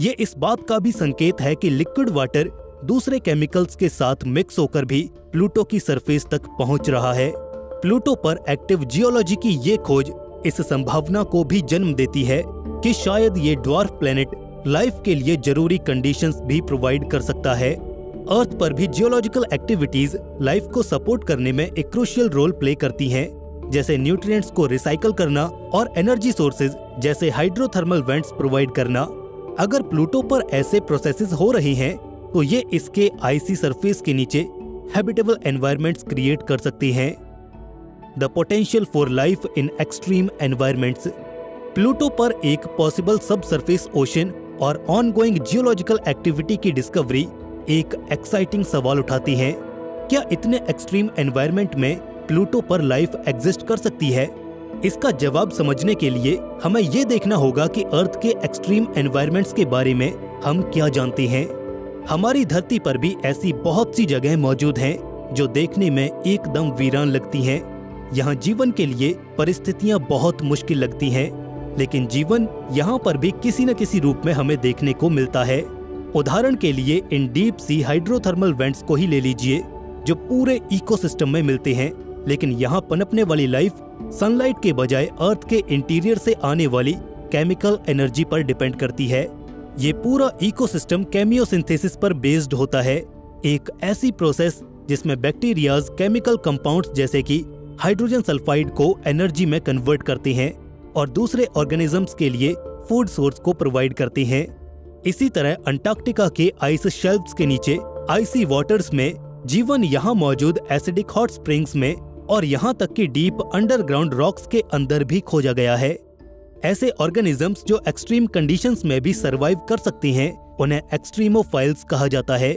ये इस बात का भी संकेत है कि लिक्विड वाटर दूसरे केमिकल्स के साथ मिक्स होकर भी प्लूटो की सरफेस तक पहुंच रहा है। प्लूटो पर एक्टिव जियोलॉजी की ये खोज इस संभावना को भी जन्म देती है कि शायद ये ड्वार्फ प्लेनेट लाइफ के लिए जरूरी कंडीशंस भी प्रोवाइड कर सकता है। अर्थ पर भी जियोलॉजिकल एक्टिविटीज लाइफ को सपोर्ट करने में एक क्रूशियल रोल प्ले करती हैं, जैसे न्यूट्रिएंट्स को रिसाइकल करना और एनर्जी सोर्सेज जैसे हाइड्रोथर्मल वेंट्स प्रोवाइड करना। अगर प्लूटो पर ऐसे प्रोसेसेस हो रहे हैं तो ये इसके आइसी सरफेस के नीचे हैबिटेबल एनवायरनमेंट्स क्रिएट कर सकते हैं। The potential for life in extreme environments. Pluto पर एक पॉसिबल सब सरफेस ओशन और ऑनगोइंग जियोलॉजिकल एक्टिविटी की डिस्कवरी एक एक्साइटिंग सवाल उठाती है। क्या इतने एक्सट्रीम एनवायरनमेंट में प्लूटो पर लाइफ एग्जिस्ट कर सकती है? इसका जवाब समझने के लिए हमें ये देखना होगा कि अर्थ के एक्सट्रीम एनवायरनमेंट्स के बारे में हम क्या जानते हैं। हमारी धरती पर भी ऐसी बहुत सी जगह मौजूद हैं जो देखने में एकदम वीरान लगती हैं। यहाँ जीवन के लिए परिस्थितियाँ बहुत मुश्किल लगती हैं, लेकिन जीवन यहाँ पर भी किसी न किसी रूप में हमें देखने को मिलता है। उदाहरण के लिए इन डीप सी हाइड्रोथर्मल वेंट्स को ही ले लीजिए, जो पूरे इकोसिस्टम में मिलते हैं, लेकिन यहाँ पनपने वाली लाइफ सनलाइट के बजाय अर्थ के इंटीरियर से आने वाली केमिकल एनर्जी पर डिपेंड करती है। ये पूरा इकोसिस्टम केमियोसिंथेसिस पर बेस्ड होता है, एक ऐसी प्रोसेस जिसमें बैक्टीरियाज केमिकल कंपाउंड्स जैसे कि हाइड्रोजन सल्फाइड को एनर्जी में कन्वर्ट करते हैं और दूसरे ऑर्गेनिजम्स के लिए फूड सोर्स को प्रोवाइड करते हैं। इसी तरह अंटार्कटिका के आइस शेल्फ्स के नीचे आइसी वाटर्स में जीवन यहाँ मौजूद एसिडिक हॉट स्प्रिंग्स में और यहाँ तक कि डीप अंडरग्राउंड रॉक्स के अंदर भी खोजा गया है। ऐसे ऑर्गेनिजम्स जो एक्सट्रीम कंडीशंस में भी सरवाइव कर सकते हैं, उन्हें एक्सट्रीमोफाइल्स कहा जाता है।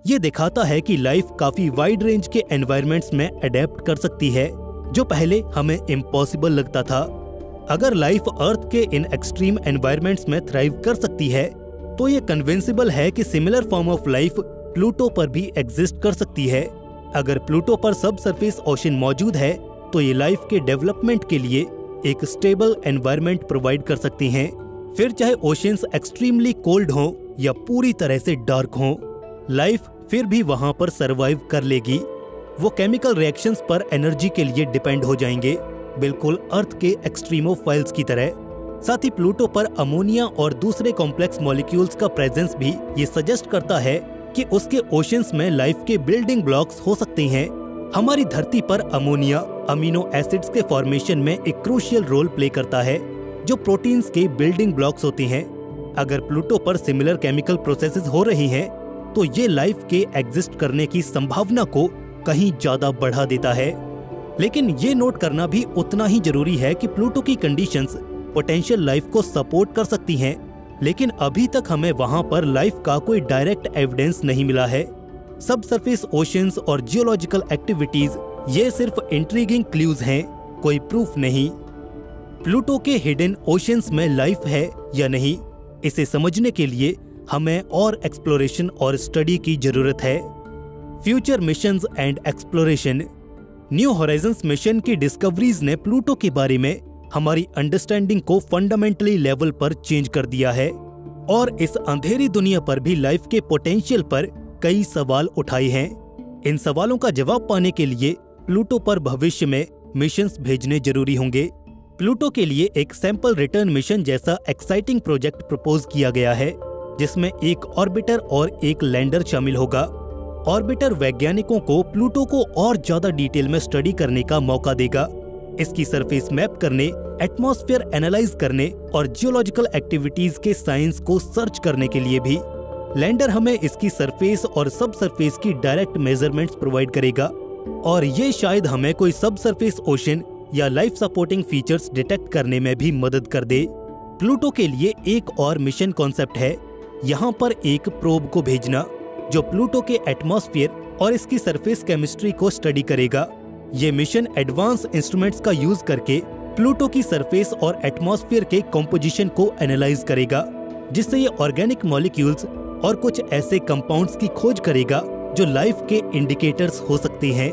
ये दिखाता है कि लाइफ काफी वाइड रेंज के एनवायरनमेंट्स में अडेप्ट कर सकती है, जो पहले हमें इम्पॉसिबल लगता था। अगर लाइफ अर्थ के इन एक्सट्रीम एनवायरनमेंट्स में थ्राइव कर सकती है, तो ये कन्विंसिबल है कि similar form of life Pluto पर भी एग्जिस्ट कर सकती है। अगर प्लूटो पर सब सरफेस ओशन मौजूद है, तो ये लाइफ के डेवलपमेंट के लिए एक स्टेबल एनवायरनमेंट प्रोवाइड कर सकती हैं। फिर चाहे ओशंस एक्सट्रीमली कोल्ड हों या पूरी तरह से डार्क हों, लाइफ फिर भी वहां पर सरवाइव कर लेगी। वो केमिकल रिएक्शंस पर एनर्जी के लिए डिपेंड हो जाएंगे, बिल्कुल अर्थ के एक्सट्रीमोफाइल्स की तरह। साथ ही प्लूटो पर अमोनिया और दूसरे कॉम्प्लेक्स मॉलिक्यूल्स का प्रेजेंस भी ये सजेस्ट करता है कि उसके ओशंस में लाइफ के बिल्डिंग ब्लॉक्स हो सकते हैं। हमारी धरती पर अमोनिया अमीनो एसिड्स के फॉर्मेशन में एक क्रूशियल रोल प्ले करता है, जो प्रोटीन्स के बिल्डिंग ब्लॉक्स होते हैं। अगर प्लूटो पर सिमिलर केमिकल प्रोसेसेस हो रही हैं, तो ये लाइफ के एग्जिस्ट करने की संभावना को कहीं ज्यादा बढ़ा देता है। लेकिन ये नोट करना भी उतना ही जरूरी है कि प्लूटो की कंडीशंस पोटेंशियल लाइफ को सपोर्ट कर सकती हैं, लेकिन अभी तक हमें वहां पर लाइफ का कोई डायरेक्ट एविडेंस नहीं मिला है। सब सरफेस ओशंस और जियोलॉजिकल एक्टिविटीज ये सिर्फ इंट्रीगिंग क्लूज हैं, कोई प्रूफ नहीं। प्लूटो के हिडन ओशंस में लाइफ है या नहीं, इसे समझने के लिए हमें और एक्सप्लोरेशन और स्टडी की जरूरत है। Future missions and exploration. New Horizons mission की डिस्कवरीज ने प्लूटो के बारे में हमारी अंडरस्टैंडिंग को फंडामेंटली लेवल पर चेंज कर दिया है और इस अंधेरी दुनिया पर भी लाइफ के पोटेंशियल पर कई सवाल उठाए हैं। इन सवालों का जवाब पाने के लिए प्लूटो पर भविष्य में मिशंस भेजने जरूरी होंगे। प्लूटो के लिए एक सैंपल रिटर्न मिशन जैसा एक्साइटिंग प्रोजेक्ट प्रपोज किया गया है, जिसमें एक ऑर्बिटर और एक लैंडर शामिल होगा। ऑर्बिटर वैज्ञानिकों को प्लूटो को और ज्यादा डिटेल में स्टडी करने का मौका देगा, इसकी सरफेस मैप करने, एटमॉस्फेयर एनालाइज करने और जियोलॉजिकल एक्टिविटीज के साइंस को सर्च करने के लिए भी। लैंडर हमें इसकी सरफेस और सब सरफेस की डायरेक्ट मेजरमेंट्स प्रोवाइड करेगा और ये शायद हमें कोई सब सरफेस ओशन या लाइफ सपोर्टिंग फीचर्स डिटेक्ट करने में भी मदद कर दे। प्लूटो के लिए एक और मिशन कॉन्सेप्ट है, यहाँ पर एक प्रोब को भेजना जो प्लूटो के एटमॉस्फेयर और इसकी सरफेस केमिस्ट्री को स्टडी करेगा। ये मिशन एडवांस इंस्ट्रूमेंट्स का यूज करके प्लूटो की सरफेस और एटमॉस्फेयर के कॉम्पोजिशन को एनालाइज करेगा, जिससे ये ऑर्गेनिक मॉलिक्यूल्स और कुछ ऐसे कंपाउंड्स की खोज करेगा जो लाइफ के इंडिकेटर्स हो सकते हैं।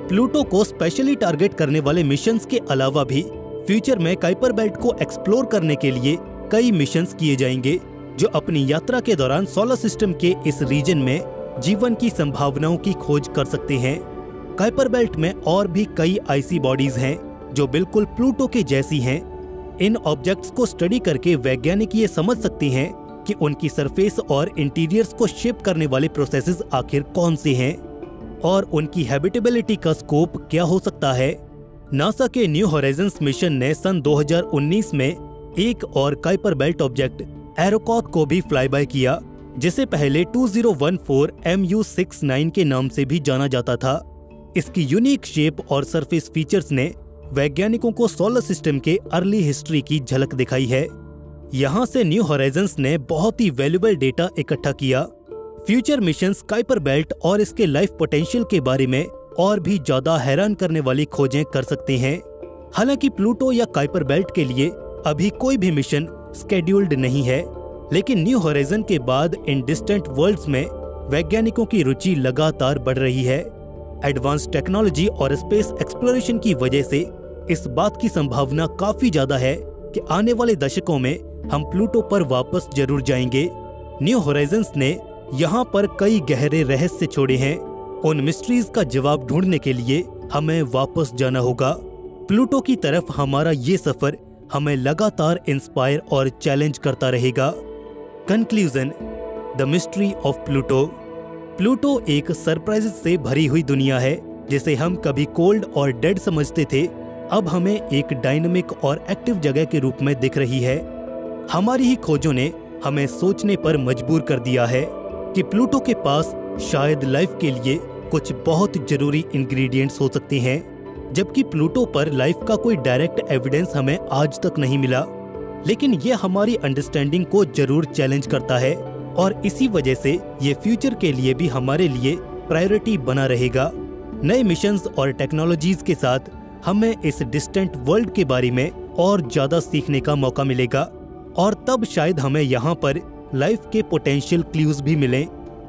प्लूटो को स्पेशली टारगेट करने वाले मिशंस के अलावा भी फ्यूचर में काइपर बेल्ट को एक्सप्लोर करने के लिए कई मिशंस किए जाएंगे, जो अपनी यात्रा के दौरान सोलर सिस्टम के इस रीजन में जीवन की संभावनाओं की खोज कर सकते हैं। काइपर बेल्ट में और भी कई आइसी बॉडीज हैं जो बिल्कुल प्लूटो के जैसी हैं। इन ऑब्जेक्ट्स को स्टडी करके वैज्ञानिक ये समझ सकते हैं कि उनकी सरफेस और इंटीरियर्स को शेप करने वाले प्रोसेसेस आखिर कौन से हैं और उनकी हैबिटेबिलिटी का स्कोप क्या हो सकता है। नासा के न्यू होराइजन्स मिशन ने सन 2019 में एक और काइपर बेल्ट ऑब्जेक्ट एरोकॉथ को भी फ्लाई बाय किया, जिसे पहले 2014 MU69 के नाम से भी जाना जाता था। इसकी यूनिक शेप और सरफेस फीचर्स ने वैज्ञानिकों को सोलर सिस्टम के अर्ली हिस्ट्री की झलक दिखाई है। यहाँ से न्यू होराइजन्स ने बहुत ही वैल्यूएबल डेटा इकट्ठा किया। फ्यूचर मिशंस काइपर बेल्ट और इसके लाइफ पोटेंशियल के बारे में और भी ज्यादा हैरान करने वाली खोजें कर सकते हैं। हालांकि प्लूटो या काइपर बेल्ट के लिए अभी कोई भी मिशन स्केड्यूल्ड नहीं है, लेकिन न्यू होराइजन के बाद इन डिस्टेंट वर्ल्ड्स में वैज्ञानिकों की रुचि लगातार बढ़ रही है। एडवांस टेक्नोलॉजी और स्पेस एक्सप्लोरेशन की वजह से इस बात की संभावना काफी ज्यादा है कि आने वाले दशकों में हम प्लूटो पर वापस जरूर जाएंगे। न्यू होराइजन्स ने यहाँ पर कई गहरे रहस्य छोड़े हैं। उन मिस्ट्रीज का जवाब ढूंढने के लिए हमें वापस जाना होगा। प्लूटो की तरफ हमारा ये सफर हमें लगातार इंस्पायर और चैलेंज करता रहेगा। Conclusion, the mystery of Pluto. Pluto एक सरप्राइज से भरी हुई दुनिया है जिसे हम कभी कोल्ड और डेड समझते थे, अब हमें एक डायनामिक और एक्टिव जगह के रूप में दिख रही है। हमारी ही खोजों ने हमें सोचने पर मजबूर कर दिया है कि प्लूटो के पास शायद लाइफ के लिए कुछ बहुत जरूरी इंग्रेडिएंट्स हो सकते हैं, जबकि प्लूटो पर लाइफ का कोई डायरेक्ट एविडेंस हमें आज तक नहीं मिला। लेकिन ये हमारी अंडरस्टैंडिंग को जरूर चैलेंज करता है और इसी वजह से ये फ्यूचर के लिए भी हमारे लिए प्रायोरिटी बना रहेगा। नए मिशंस और टेक्नोलॉजीज के साथ हमें इस डिस्टेंट वर्ल्ड के बारे में और ज्यादा सीखने का मौका मिलेगा और तब शायद हमें यहाँ पर लाइफ के पोटेंशियल क्लूज भी मिलें।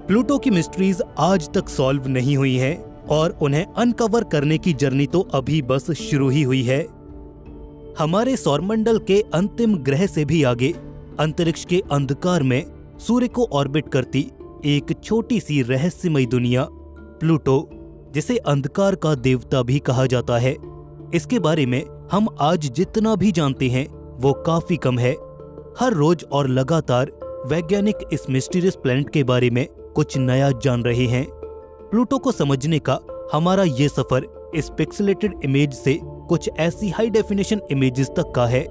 प्लूटो की मिस्ट्रीज आज तक सॉल्व नहीं हुई हैं और उन्हें अनकवर करने की जर्नी तो अभी बस शुरू ही हुई है। हमारे सौरमंडल के अंतिम ग्रह से भी आगे अंतरिक्ष के अंधकार में सूर्य को ऑर्बिट करती एक छोटी सी रहस्यमयी दुनिया प्लूटो, जिसे अंधकार का देवता भी कहा जाता है। इसके बारे में हम आज जितना भी जानते हैं वो काफी कम है। हर रोज और लगातार वैज्ञानिक इस मिस्टीरियस प्लैनेट के बारे में कुछ नया जान रहे हैं। प्लूटो को समझने का हमारा ये सफर इस पिक्सेलेटेड इमेज से कुछ ऐसी हाई डेफिनेशन इमेजेस तक का है।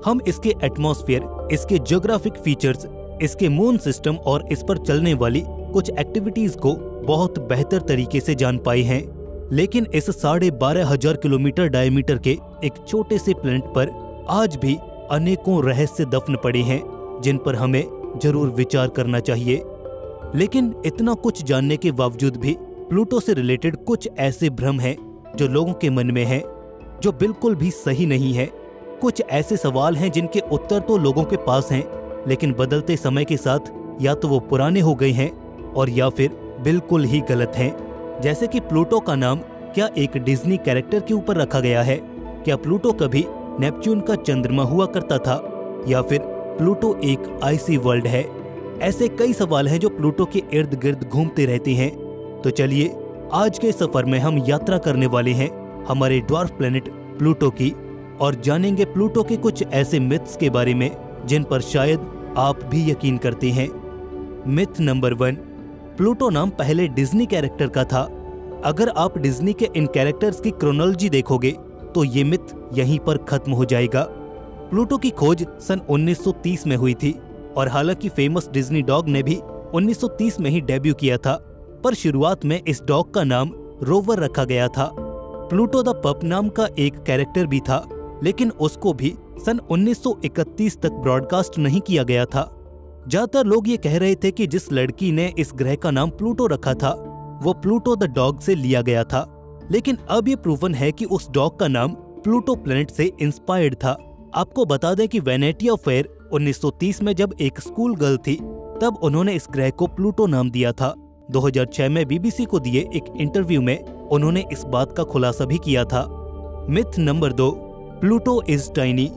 हम इसके एटमॉस्फेयर, इसके ज्योग्राफिक फीचर्स, इसके मून सिस्टम और इस पर चलने वाली कुछ एक्टिविटीज को बहुत बेहतर तरीके से जान पाए हैं। लेकिन इस 12,500 किलोमीटर डायमीटर के एक छोटे से प्लैनेट पर आज भी अनेकों रहस्य दफन पड़े हैं जिन पर हमें जरूर विचार करना चाहिए। लेकिन इतना कुछ जानने के बावजूद भी प्लूटो से रिलेटेड कुछ ऐसे भ्रम हैं जो लोगों के मन में हैं, जो बिल्कुल भी सही नहीं है। कुछ ऐसे सवाल हैं जिनके उत्तर तो लोगों के पास हैं, लेकिन बदलते समय के साथ या तो वो पुराने हो गए हैं और या फिर बिल्कुल ही गलत हैं। जैसे कि प्लूटो का नाम क्या एक डिज्नी कैरेक्टर के ऊपर रखा गया है? क्या प्लूटो कभी नेपच्यून का चंद्रमा हुआ करता था, या फिर प्लूटो एक आइसी वर्ल्ड है? ऐसे कई सवाल हैं जो प्लूटो के इर्द गिर्द घूमते रहते हैं। तो चलिए आज के सफर में हम यात्रा करने वाले हैं हमारे ड्वार्फ प्लैनेट प्लूटो की और जानेंगे प्लूटो के कुछ ऐसे मिथ्स के बारे में जिन पर शायद आप भी यकीन करते हैं। मिथ नंबर 1, प्लूटो नाम पहले डिज्नी कैरेक्टर का था। अगर आप डिज्नी के इन कैरेक्टर्स की क्रोनोलॉजी देखोगे तो ये मिथ यहीं पर खत्म हो जाएगा। प्लूटो की खोज सन 1930 में हुई थी और हालांकि फेमस डिज्नी डॉग ने भी 1930 में ही डेब्यू किया था, पर शुरुआत में इस डॉग का नाम रोवर रखा गया था। प्लूटो द पप नाम का एक कैरेक्टर भी था, लेकिन उसको भी सन 1931 तक ब्रॉडकास्ट नहीं किया गया था। ज्यादातर लोग ये कह रहे थे कि जिस लड़की ने इस ग्रह का नाम प्लूटो रखा था वो प्लूटो द डॉग से लिया गया था, लेकिन अब ये प्रूवन है कि उस डॉग का नाम प्लूटो प्लैनेट से इंस्पायर्ड था। आपको बता दें कि वैनिटी फेयर 1930 में जब एक स्कूल गर्ल थी तब उन्होंने इस ग्रह को प्लूटो नाम दिया था। 2006 में बीबीसी को दिए एक इंटरव्यू में उन्होंने इस बात का खुलासा भी किया था। Myth number 2, Pluto is tiny.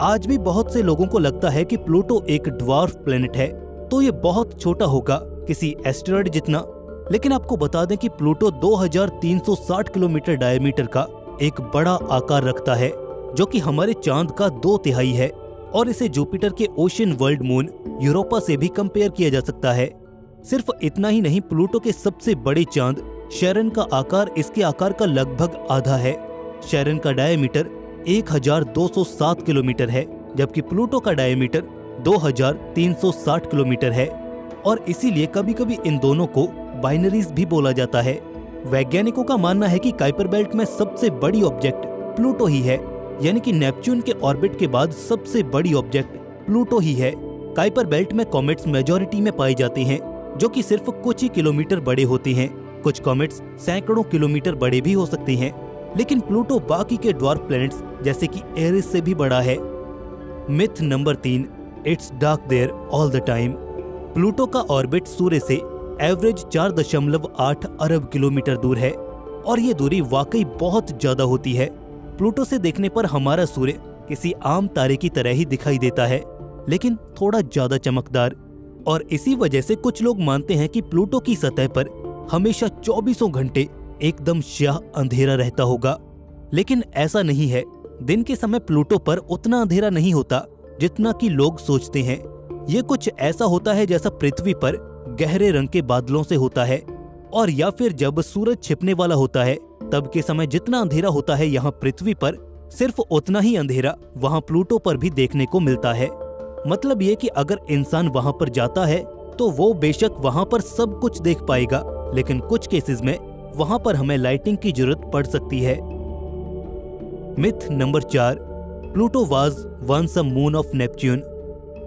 आज भी बहुत से लोगों को लगता है कि प्लूटो एक ड्वार्फ प्लैनेट है, तो ये बहुत छोटा होगा, किसी एस्टेरॉयड जितना। लेकिन आपको बता दें कि प्लूटो 2360 किलोमीटर डायमीटर का एक बड़ा आकार रखता है, जो कि हमारे चांद का 2/3 है, और इसे जुपिटर के ओशन वर्ल्ड मून यूरोपा से भी कंपेयर किया जा सकता है। सिर्फ इतना ही नहीं, प्लूटो के सबसे बड़े चांद शेरन का आकार इसके आकार का लगभग आधा है। शेरन का डायमीटर 1207 किलोमीटर है, जबकि प्लूटो का डायमीटर 2360 किलोमीटर है, और इसीलिए कभी कभी इन दोनों को बाइनरीज भी बोला जाता है। वैज्ञानिकों का मानना है कि काइपर बेल्ट में सबसे बड़ी ऑब्जेक्ट प्लूटो ही है, यानी कि नेपच्यून के ऑर्बिट के बाद सबसे बड़ी ऑब्जेक्ट प्लूटो ही है। काइपर बेल्ट में कॉमेट्स मेजॉरिटी में पाए जाते हैं, जो कि सिर्फ कुछ ही किलोमीटर बड़े होते हैं। कुछ कॉमेट्स सैकड़ों किलोमीटर बड़े भी हो सकते हैं, लेकिन प्लूटो बाकी के ड्वार्फ प्लैनेट्स जैसे कि एरिस से भी बड़ा है। Myth number 3, it's dark there all the time. Pluto का ऑर्बिट सूर्य से एवरेज 4.8 अरब किलोमीटर दूर है, और ये दूरी वाकई बहुत ज्यादा होती है। प्लूटो से देखने पर हमारा सूर्य किसी आम तारे की तरह ही दिखाई देता है, लेकिन थोड़ा ज्यादा चमकदार। और इसी वजह से कुछ लोग मानते हैं कि प्लूटो की सतह पर हमेशा 24 घंटे एकदम स्याह अंधेरा रहता होगा, लेकिन ऐसा नहीं है। दिन के समय प्लूटो पर उतना अंधेरा नहीं होता जितना कि लोग सोचते हैं। ये कुछ ऐसा होता है जैसा पृथ्वी पर गहरे रंग के बादलों से होता है, और या फिर जब सूरज छिपने वाला होता है तब के समय जितना अंधेरा होता है यहाँ पृथ्वी पर, सिर्फ उतना ही अंधेरा वहाँ प्लूटो पर भी देखने को मिलता है। मतलब ये कि अगर इंसान वहाँ पर जाता है तो वो बेशक वहाँ पर सब कुछ देख पाएगा, लेकिन कुछ केसेस में वहाँ पर हमें लाइटिंग की जरूरत पड़ सकती है। Myth number 4, Pluto was once a moon of Neptune.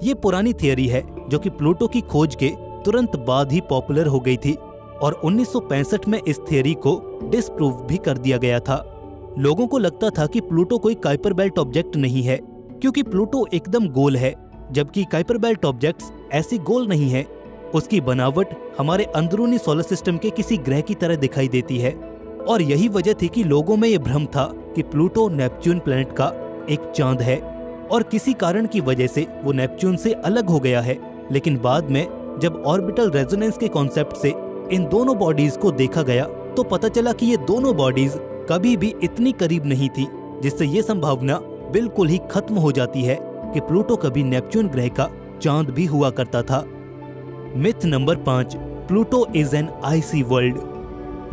ये पुरानी थियरी है जो कि प्लूटो की खोज के तुरंत बाद ही पॉपुलर हो गई थी, और 1965 में इस थियरी को डिसप्रूव भी कर दिया गया था। लोगों को लगता था कि प्लूटो कोई काइपर बेल्ट ऑब्जेक्ट नहीं है, क्योंकि प्लूटो एकदम गोल है, जबकि काइपर बेल्ट ऑब्जेक्ट्स ऐसी गोल नहीं है। उसकी बनावट हमारे अंदरूनी सोलर सिस्टम के किसी ग्रह की तरह दिखाई देती है, और यही वजह थी कि लोगों में ये भ्रम था कि प्लूटो नेपच्यून प्लैनेट का एक चांद है, और किसी कारण की वजह से वो नेपच्यून से अलग हो गया है। लेकिन बाद में जब ऑर्बिटल रेजोनेंस के कॉन्सेप्ट से इन दोनों बॉडीज को देखा गया तो पता चला कि ये दोनों बॉडीज कभी भी इतनी करीब नहीं थी, जिससे ये संभावना बिल्कुल ही खत्म हो जाती है कि प्लूटो कभी नेपच्यून ग्रह का चांद भी हुआ करता था। Myth number 5, Pluto is an icy world.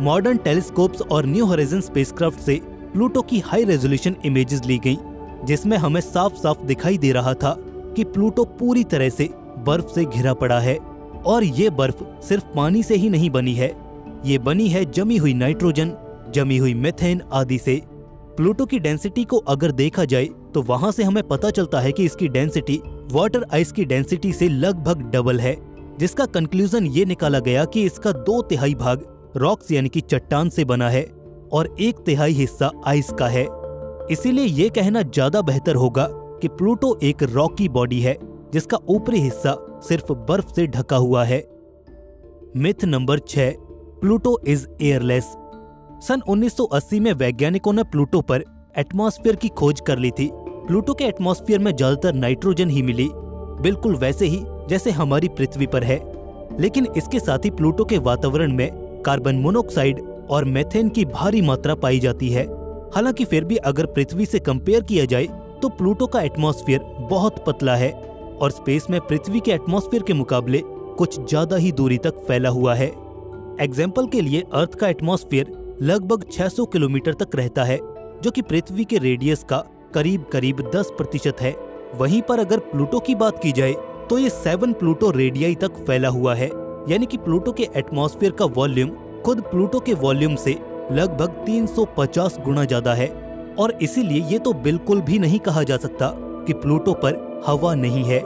Modern telescopes और न्यू हॉराइजन स्पेसक्राफ्ट से प्लूटो की हाई रेजोल्यूशन इमेजेस ली गईं, जिसमें हमें साफ साफ दिखाई दे रहा था कि प्लूटो पूरी तरह से बर्फ से घिरा पड़ा है, और ये बर्फ सिर्फ पानी से ही नहीं बनी है, ये बनी है जमी हुई नाइट्रोजन, जमी हुई मीथेन आदि से। प्लूटो की डेंसिटी को अगर देखा जाए तो वहां से हमें पता चलता है कि इसकी डेंसिटी वाटर आइस की डेंसिटी से लगभग डबल है, जिसका कंक्लूजन ये निकाला गया कि इसका 2/3 भाग रॉक्स यानी कि चट्टान से बना है और 1/3 हिस्सा आइस का है। इसीलिए ये कहना ज्यादा बेहतर होगा कि प्लूटो एक रॉकी बॉडी है जिसका ऊपरी हिस्सा सिर्फ बर्फ से ढका हुआ है। Myth number 6, Pluto is airless. सन 1980 में वैज्ञानिकों ने प्लूटो पर एटमॉस्फेयर की खोज कर ली थी। प्लूटो के एटमॉस्फेयर में ज्यादातर नाइट्रोजन ही मिली, बिल्कुल वैसे ही जैसे हमारी पृथ्वी पर है। लेकिन इसके साथ ही प्लूटो के वातावरण में कार्बन मोनोऑक्साइड और मेथेन की भारी मात्रा पाई जाती है। हालांकि फिर भी अगर पृथ्वी से कंपेयर किया जाए तो प्लूटो का एटमॉस्फेयर बहुत पतला है और स्पेस में पृथ्वी के एटमॉस्फेयर के मुकाबले कुछ ज्यादा ही दूरी तक फैला हुआ है। एग्जाम्पल के लिए अर्थ का एटमॉस्फेयर लगभग 600 किलोमीटर तक रहता है, जो कि पृथ्वी के रेडियस का करीब करीब 10% है। वहीं पर अगर प्लूटो की बात की जाए तो ये 7 प्लूटो रेडियाई तक फैला हुआ है, यानी कि प्लूटो के एटमॉस्फेयर का वॉल्यूम खुद प्लूटो के वॉल्यूम से लगभग 350 गुना ज्यादा है। और इसीलिए ये तो बिल्कुल भी नहीं कहा जा सकता कि प्लूटो पर हवा नहीं है।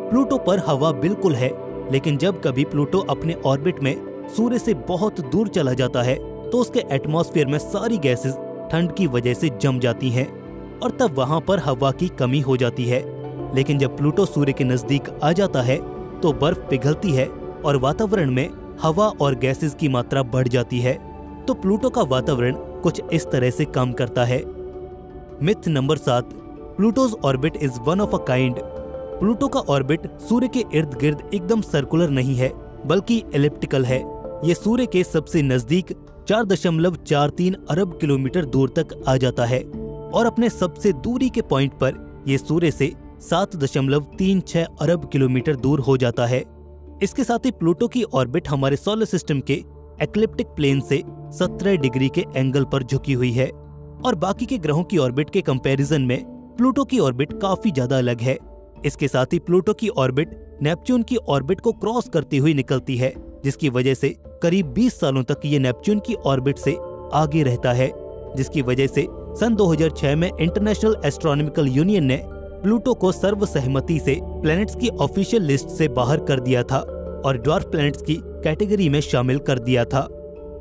प्लूटो पर हवा बिल्कुल है, लेकिन जब कभी प्लूटो अपने ऑर्बिट में सूर्य से बहुत दूर चला जाता है तो उसके एटमॉस्फेयर में सारी गैसेस ठंड की वजह से जम जाती हैं और तब वहां पर हवा की कमी हो जाती है। लेकिन जब प्लूटो सूर्य के नजदीक आ जाता है तो बर्फ पिघलती है और वातावरण में हवा और गैसेस की मात्रा बढ़ जाती है। तो प्लूटो का वातावरण कुछ इस तरह से काम करता है। Myth number 7, Pluto's orbit is one of a kind. Pluto का ऑर्बिट सूर्य के इर्द गिर्द एकदम सर्कुलर नहीं है, बल्कि एलिप्टिकल है। ये सूर्य के सबसे नजदीक 4.43 अरब किलोमीटर दूर तक आ जाता है और अपने सबसे दूरी के पॉइंट पर ये सूर्य से 7.36 अरब किलोमीटर दूर हो जाता है। इसके साथ ही प्लूटो की ऑर्बिट हमारे सोलर सिस्टम के एक्लिप्टिक प्लेन से 17 डिग्री के एंगल पर झुकी हुई है और बाकी के ग्रहों की ऑर्बिट के कंपैरिजन में प्लूटो की ऑर्बिट काफी ज्यादा अलग है। इसके साथ ही प्लूटो की ऑर्बिट नेपच्यून की ऑर्बिट को क्रॉस करती हुई निकलती है, जिसकी वजह से करीब 20 सालों तक ये नेपच्यून की ऑर्बिट से आगे रहता है, जिसकी वजह से सन 2006 में इंटरनेशनल एस्ट्रोनॉमिकल यूनियन ने प्लूटो को सर्वसहमति से प्लैनेट्स की ऑफिशियल लिस्ट से बाहर कर दिया था और ड्वार्फ प्लैनेट्स की कैटेगरी में शामिल कर दिया था।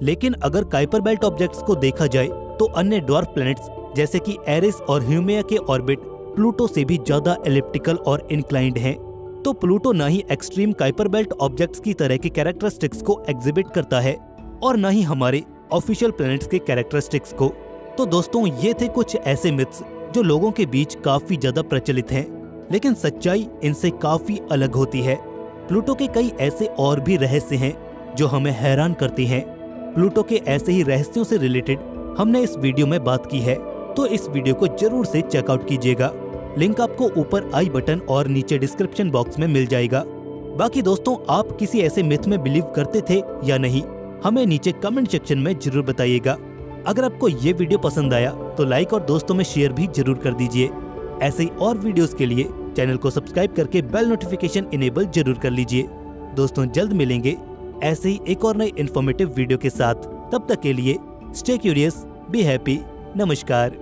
लेकिन अगर काइपर बेल्ट ऑब्जेक्ट्स को देखा जाए तो अन्य ड्वार्फ प्लैनेट्स जैसे कि एरिस और ह्यूमेया के ऑर्बिट प्लूटो से भी ज्यादा एलिप्टिकल और इंक्लाइंड हैं। तो प्लूटो ना ही एक्सट्रीम काइपर बेल्ट ऑब्जेक्ट्स की तरह के कैरेक्टरिस्टिक्स को एग्जिबिट करता है और ना ही हमारे ऑफिशियल प्लैनेट्स के कैरेक्टरिस्टिक्स को। तो दोस्तों ये थे कुछ ऐसे मिथ्स जो लोगों के बीच काफी ज्यादा प्रचलित हैं, लेकिन सच्चाई इनसे काफी अलग होती है। प्लूटो के कई ऐसे और भी रहस्य हैं जो हमें हैरान करते हैं। प्लूटो के ऐसे ही रहस्यों से रिलेटेड हमने इस वीडियो में बात की है, तो इस वीडियो को जरूर से चेकआउट कीजिएगा। लिंक आपको ऊपर आई बटन और नीचे डिस्क्रिप्शन बॉक्स में मिल जाएगा। बाकी दोस्तों, आप किसी ऐसे मिथ में बिलीव करते थे या नहीं, हमें नीचे कमेंट सेक्शन में जरूर बताइएगा। अगर आपको ये वीडियो पसंद आया तो लाइक और दोस्तों में शेयर भी जरूर कर दीजिए। ऐसे ही और वीडियोस के लिए चैनल को सब्सक्राइब करके बेल नोटिफिकेशन इनेबल जरूर कर लीजिए। दोस्तों जल्द मिलेंगे ऐसे ही एक और नई इन्फॉर्मेटिव वीडियो के साथ। तब तक के लिए स्टे क्यूरियस, बी हैप्पी, नमस्कार।